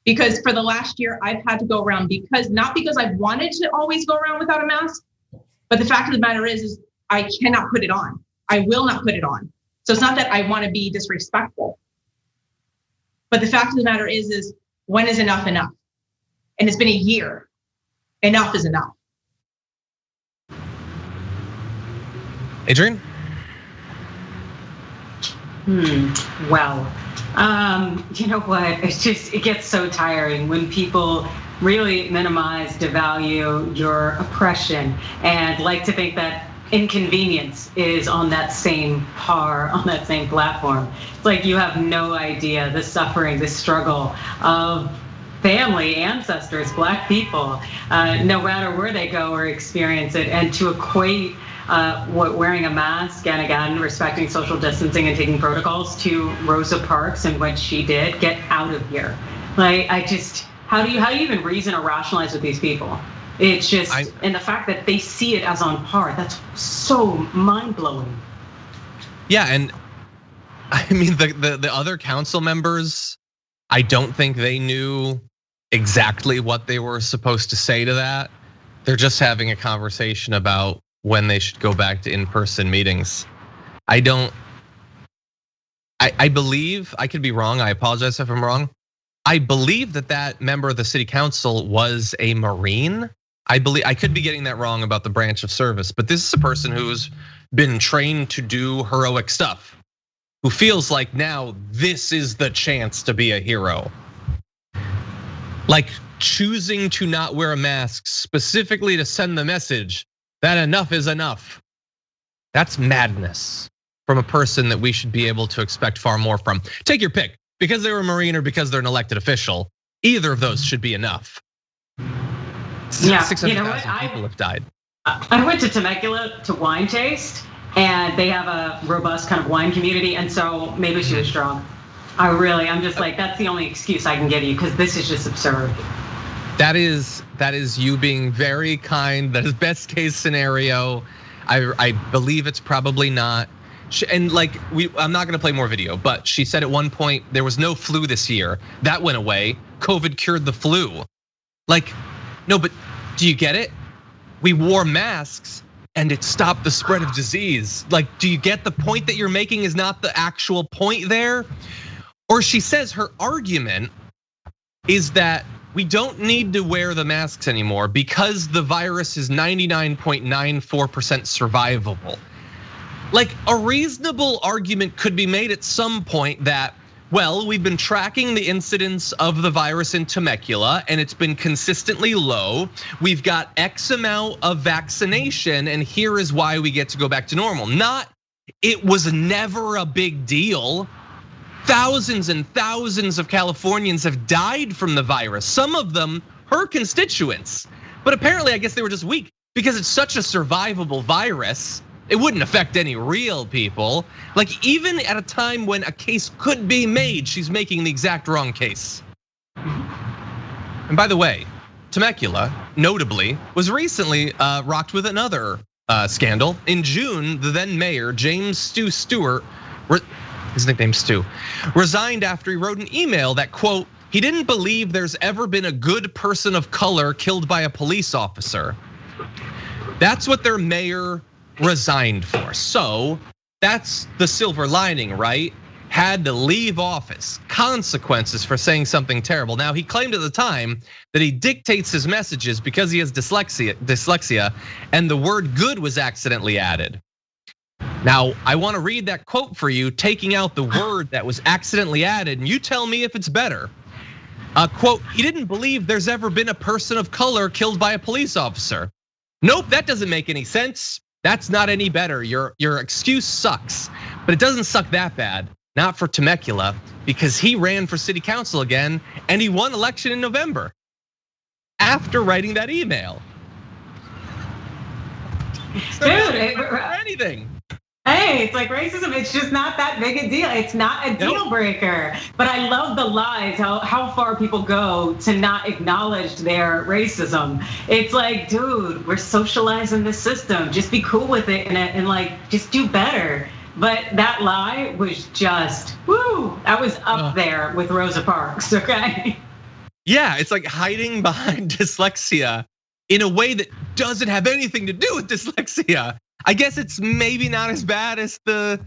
Because for the last year, I've had to go around not because I've wanted to always go around without a mask, but the fact of the matter is I cannot put it on. I will not put it on. So it's not that I want to be disrespectful, but the fact of the matter is when is enough enough? And it's been a year. Enough is enough. Adrienne? Well, you know what? It gets so tiring when people really minimize, devalue your oppression and like to think that inconvenience is on that same par, on that same platform. It's like you have no idea the suffering, the struggle of family, ancestors, Black people, no matter where they go or experience it, and to equate wearing a mask and again respecting social distancing and taking protocols to Rosa Parks and what she did. Get out of here. Like how do you even reason or rationalize with these people? It's just and the fact that they see it as on par, that's so mind-blowing. Yeah, and I mean the other council members, I don't think they knew exactly what they were supposed to say to that. They're just having a conversation about when they should go back to in-person meetings. I believe, I could be wrong, I apologize if I'm wrong. I believe that member of the city council was a Marine. I could be getting that wrong about the branch of service, but this is a person who's been trained to do heroic stuff, who feels like now this is the chance to be a hero. Like choosing to not wear a mask specifically to send the message that enough is enough. That's madness from a person that we should be able to expect far more from. Take your pick, because they were a Marine or because they're an elected official. Either of those should be enough. Yeah, 600,000 people have died. I went to Temecula to wine taste, and they have a robust kind of wine community, and so maybe she was drunk. I'm just like, that's the only excuse I can give you, because this is just absurd. That is you being very kind. That is best case scenario. I believe it's probably not. And like I'm not gonna play more video, but she said at one point there was no flu this year. That went away. COVID cured the flu. Like, no, but do you get it? We wore masks and it stopped the spread of disease. Like, do you get the point that you're making is not the actual point there? Or she says her argument is that we don't need to wear the masks anymore because the virus is 99.94% survivable. Like, a reasonable argument could be made at some point that, well, we've been tracking the incidence of the virus in Temecula and it's been consistently low. We've got X amount of vaccination and here is why we get to go back to normal. Not, it was never a big deal. Thousands and thousands of Californians have died from the virus. Some of them, her constituents. But apparently, I guess they were just weak because it's such a survivable virus. It wouldn't affect any real people. Like, even at a time when a case could be made, she's making the exact wrong case. And by the way, Temecula, notably, was recently rocked with another scandal. In June, the then mayor, James Stu Stewart, his nickname's Stu, resigned after he wrote an email that, quote, he didn't believe there's ever been a good person of color killed by a police officer. That's what their mayor resigned for. So that's the silver lining, right? Had to leave office. Consequences for saying something terrible. Now, he claimed at the time that he dictates his messages because he has dyslexia, and the word good was accidentally added. Now, I want to read that quote for you, taking out the word that was accidentally added, and you tell me if it's better. Quote, he didn't believe there's ever been a person of color killed by a police officer. Nope, that doesn't make any sense. That's not any better. Your excuse sucks, but it doesn't suck that bad. Not for Temecula, because he ran for city council again and he won election in November after writing that email. So Dude, for anything. Hey, it's like racism, it's just not that big a deal. It's not a deal breaker. But I love the lies, how far people go to not acknowledge their racism. It's like, dude, we're socializing the system. Just be cool with it and like, just do better. But that lie was just, woo, that was up there with Rosa Parks, okay? Yeah, it's like hiding behind dyslexia in a way that doesn't have anything to do with dyslexia. I guess it's maybe not as bad as the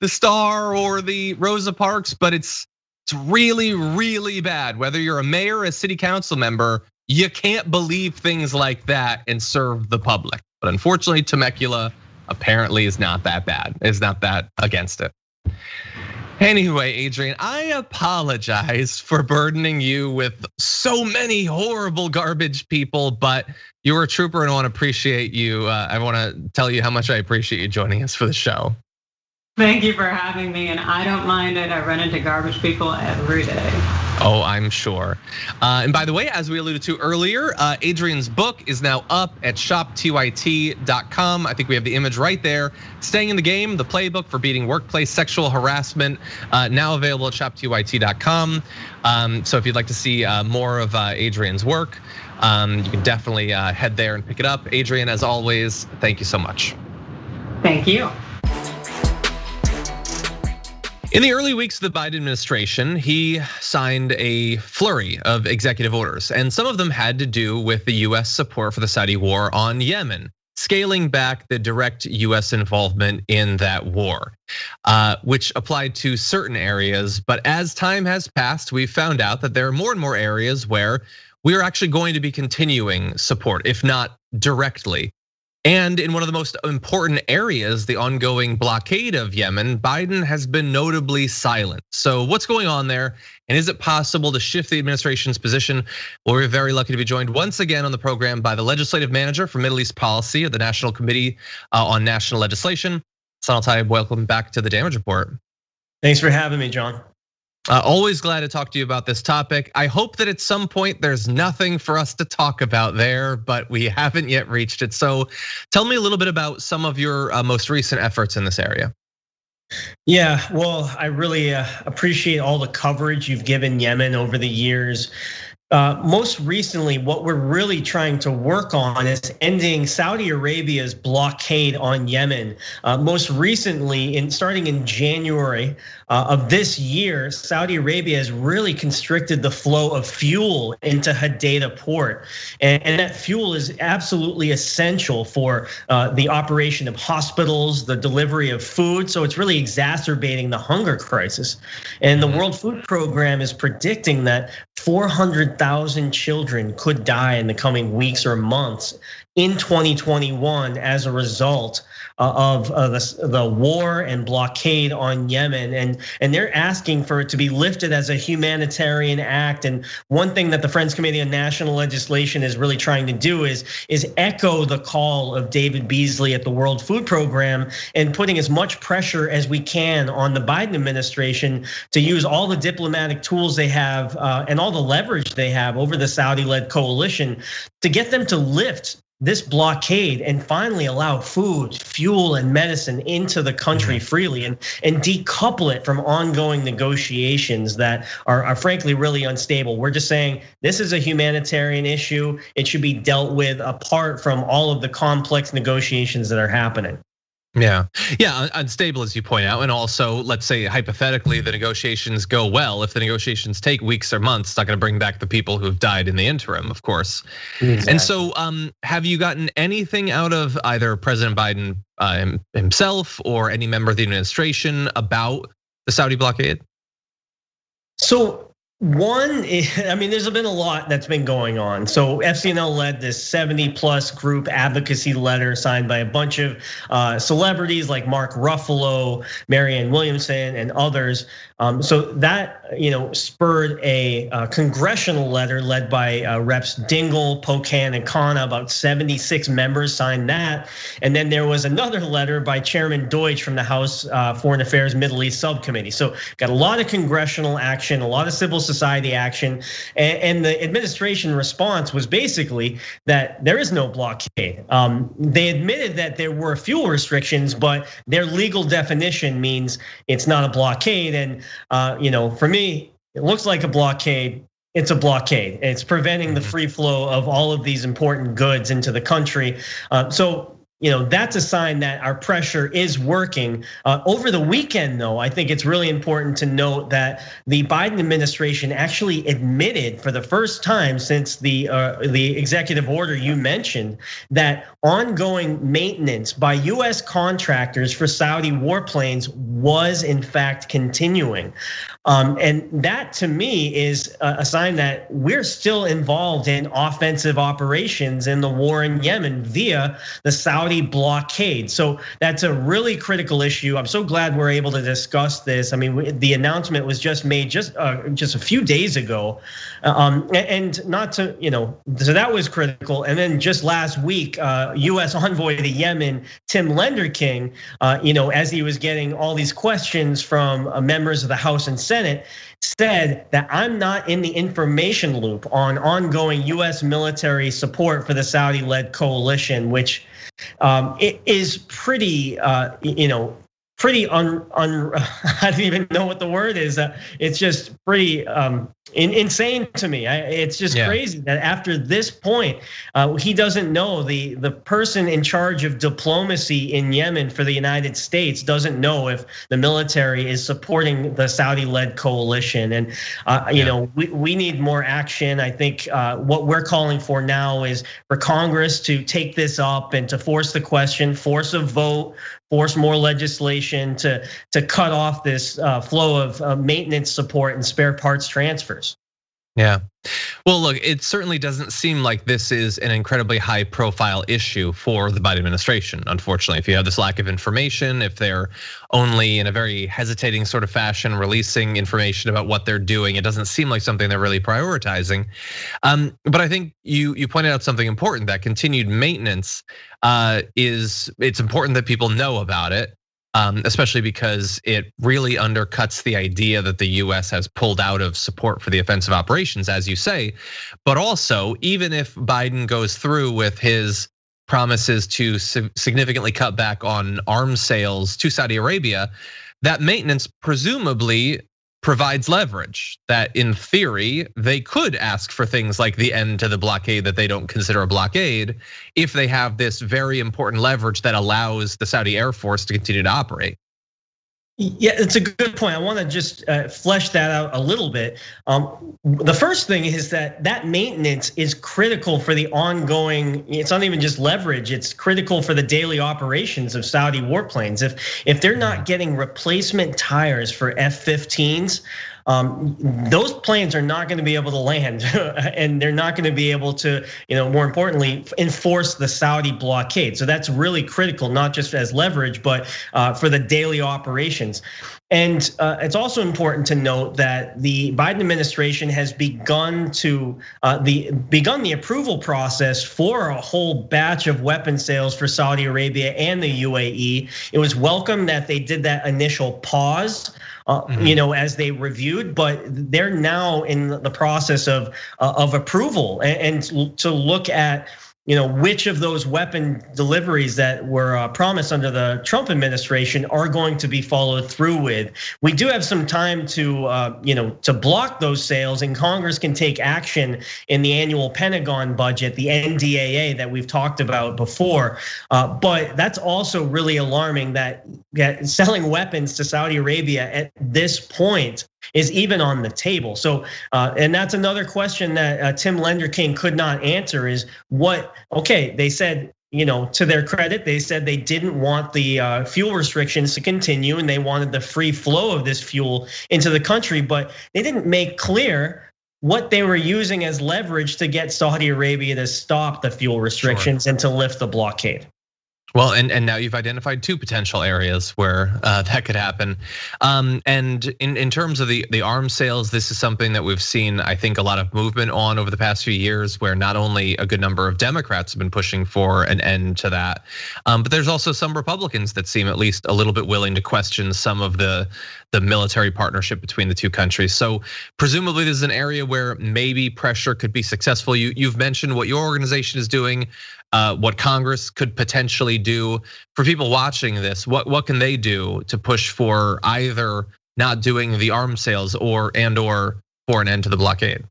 Star or the Rosa Parks, but it's really, really bad. Whether you're a mayor or a city council member, you can't believe things like that and serve the public. But unfortunately, Temecula apparently is not that bad. Is not that against it. Anyway, Adrienne, I apologize for burdening you with so many horrible garbage people, but you're a trooper and I want to appreciate you. I want to tell you how much I appreciate you joining us for the show. Thank you for having me, and I don't mind it. I run into garbage people every day. Oh, I'm sure. And by the way, as we alluded to earlier, Adrienne's book is now up at shoptyt.com. I think we have the image right there. Staying in the Game, the playbook for beating workplace sexual harassment, now available at shoptyt.com. So if you'd like to see more of Adrienne's work, you can definitely head there and pick it up. Adrienne, as always, thank you so much. Thank you. In the early weeks of the Biden administration, he signed a flurry of executive orders, and some of them had to do with the US support for the Saudi war on Yemen, scaling back the direct US involvement in that war, which applied to certain areas. But as time has passed, we've found out that there are more and more areas where we are actually going to be continuing support, if not directly. And in one of the most important areas, the ongoing blockade of Yemen, Biden has been notably silent. So what's going on there? And is it possible to shift the administration's position? Well, we're very lucky to be joined once again on the program by the legislative manager for Middle East Policy of the National Committee on National Legislation. Hassan El-Tayyab, welcome back to the Damage Report. Thanks for having me, John. Always glad to talk to you about this topic. I hope that at some point there's nothing for us to talk about there, but we haven't yet reached it. So tell me a little bit about some of your most recent efforts in this area. Yeah, well, I really appreciate all the coverage you've given Yemen over the years. Most recently, what we're really trying to work on is ending Saudi Arabia's blockade on Yemen. Most recently, starting in January of this year, Saudi Arabia has really constricted the flow of fuel into Haditha port. And that fuel is absolutely essential for the operation of hospitals, the delivery of food. So it's really exacerbating the hunger crisis. And the World Food Program is predicting that 400,000 children could die in the coming weeks or months in 2021 as a result of the war and blockade on Yemen, and they're asking for it to be lifted as a humanitarian act. And one thing that the Friends Committee on National Legislation is really trying to do is echo the call of David Beasley at the World Food Program and putting as much pressure as we can on the Biden administration to use all the diplomatic tools they have and all the leverage they have over the Saudi-led coalition to get them to lift this blockade and finally allow food, fuel, and medicine into the country freely and decouple it from ongoing negotiations that are frankly really unstable. We're just saying this is a humanitarian issue. It should be dealt with apart from all of the complex negotiations that are happening. Yeah, unstable as you point out, and also let's say hypothetically the negotiations go well. If the negotiations take weeks or months, it's not going to bring back the people who have died in the interim, of course. Exactly. And so, have you gotten anything out of either President Biden himself or any member of the administration about the Saudi blockade? So. One, I mean, there's been a lot that's been going on. So FCNL led this 70+ group advocacy letter signed by a bunch of celebrities like Mark Ruffalo, Marianne Williamson, and others. So that spurred a congressional letter led by Reps Dingell, Pocan, and Khanna. About 76 members signed that. And then there was another letter by Chairman Deutsch from the House Foreign Affairs Middle East Subcommittee. So got a lot of congressional action, a lot of civil society action, and the administration response was basically that there is no blockade. They admitted that there were fuel restrictions, but their legal definition means it's not a blockade. And for me, it looks like a blockade. It's a blockade. It's preventing the free flow of all of these important goods into the country. So that's a sign that our pressure is working. Over the weekend, though, I think it's really important to note that the Biden administration actually admitted for the first time since the executive order you mentioned that ongoing maintenance by US contractors for Saudi warplanes was in fact continuing. And that to me is a sign that we're still involved in offensive operations in the war in Yemen via the Saudi blockade. So that's a really critical issue. I'm so glad we're able to discuss this. I mean, the announcement was just made just a few days ago, and not to, so that was critical. And then just last week, US envoy to Yemen, Tim Lenderking, as he was getting all these questions from members of the House and Senate, said that I'm not in the information loop on ongoing US military support for the Saudi-led coalition, which it is pretty, pretty I don't even know what the word is. It's just pretty insane to me. It's just crazy that after this point, he doesn't know, the person in charge of diplomacy in Yemen for the United States doesn't know if the military is supporting the Saudi-led coalition. And we need more action. I think what we're calling for now is for Congress to take this up and to force the question, force a vote, force more legislation to cut off this flow of maintenance support and spare parts transfers. Yeah. Well, look, it certainly doesn't seem like this is an incredibly high profile issue for the Biden administration. Unfortunately, if you have this lack of information, if they're only in a very hesitating sort of fashion releasing information about what they're doing, it doesn't seem like something they're really prioritizing. But I think you pointed out something important, that continued maintenance it's important that people know about it. Especially because it really undercuts the idea that the US has pulled out of support for the offensive operations, as you say. But also, even if Biden goes through with his promises to significantly cut back on arms sales to Saudi Arabia, that maintenance presumably provides leverage that in theory they could ask for things like the end to the blockade that they don't consider a blockade if they have this very important leverage that allows the Saudi Air Force to continue to operate. Yeah, it's a good point. I want to just flesh that out a little bit. The first thing is that maintenance is critical for the ongoing, it's not even just leverage, it's critical for the daily operations of Saudi warplanes. If they're not getting replacement tires for F-15s, those planes are not going to be able to land, and they're not going to be able to, more importantly, enforce the Saudi blockade. So that's really critical, not just as leverage, but for the daily operations. And it's also important to note that the Biden administration has begun the approval process for a whole batch of weapon sales for Saudi Arabia and the UAE. It was welcome that they did that initial pause, as they reviewed, but they're now in the process of approval and to look at which of those weapon deliveries that were promised under the Trump administration are going to be followed through with. We do have some time to block those sales, and Congress can take action in the annual Pentagon budget, the NDAA that we've talked about before. But that's also really alarming that selling weapons to Saudi Arabia at this point is even on the table. So, and that's another question that Tim Lenderking could not answer is they said, to their credit, they said they didn't want the fuel restrictions to continue and they wanted the free flow of this fuel into the country, but they didn't make clear what they were using as leverage to get Saudi Arabia to stop the fuel restrictions and to lift the blockade. Well, and now you've identified two potential areas where that could happen. And in terms of the arms sales, this is something that we've seen, I think, a lot of movement on over the past few years, where not only a good number of Democrats have been pushing for an end to that, but there's also some Republicans that seem at least a little bit willing to question some of the military partnership between the two countries. So presumably this is an area where maybe pressure could be successful. You've mentioned what your organization is doing, what Congress could potentially do. For people watching this, what can they do to push for either not doing the arms sales or for an end to the blockade?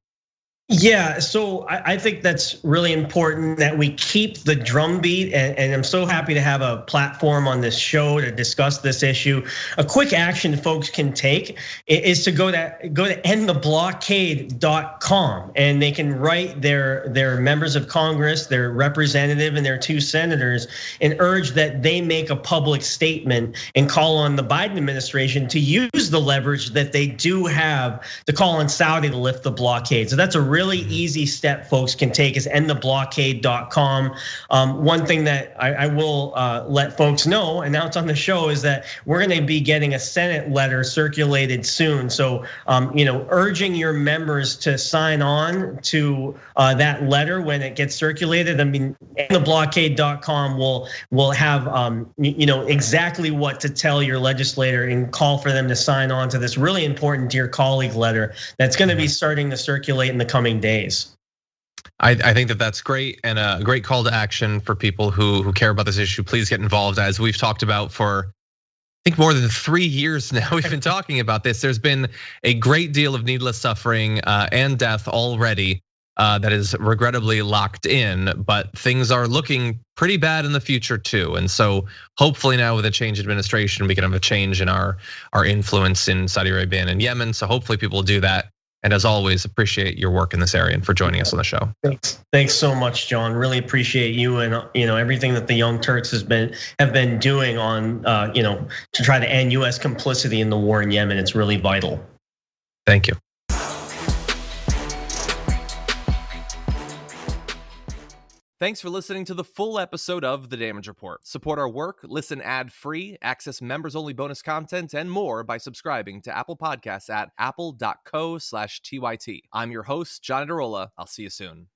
Yeah, so I think that's really important that we keep the drumbeat, and I'm so happy to have a platform on this show to discuss this issue. A quick action folks can take is to go to endtheblockade.com, and they can write their members of Congress, their representative, and their 2 senators, and urge that they make a public statement and call on the Biden administration to use the leverage that they do have to call on Saudi to lift the blockade. So that's a really easy step folks can take is endtheblockade.com. One thing that I will let folks know, announce on the show, is that we're going to be getting a Senate letter circulated soon. So, urging your members to sign on to that letter when it gets circulated. I mean, endtheblockade.com will have exactly what to tell your legislator and call for them to sign on to this really important Dear Colleague letter that's going to be starting to circulate in the coming days. I think that that's great, and a great call to action for people who care about this issue. Please get involved. As we've talked about for, I think, more than 3 years now, we've been talking about this. There's been a great deal of needless suffering and death already that is regrettably locked in, but things are looking pretty bad in the future too. And so hopefully now with a change administration, we can have a change in our influence in Saudi Arabia and in Yemen. So hopefully people will do that. And as always, appreciate your work in this area and for joining us on the show. Thanks so much, John. Really appreciate you and everything that the Young Turks have been doing on to try to end US complicity in the war in Yemen. It's really vital. Thank you. Thanks for listening to the full episode of The Damage Report. Support our work, listen ad-free, access members-only bonus content, and more by subscribing to Apple Podcasts at apple.co/TYT. I'm your host, John Adarola. I'll see you soon.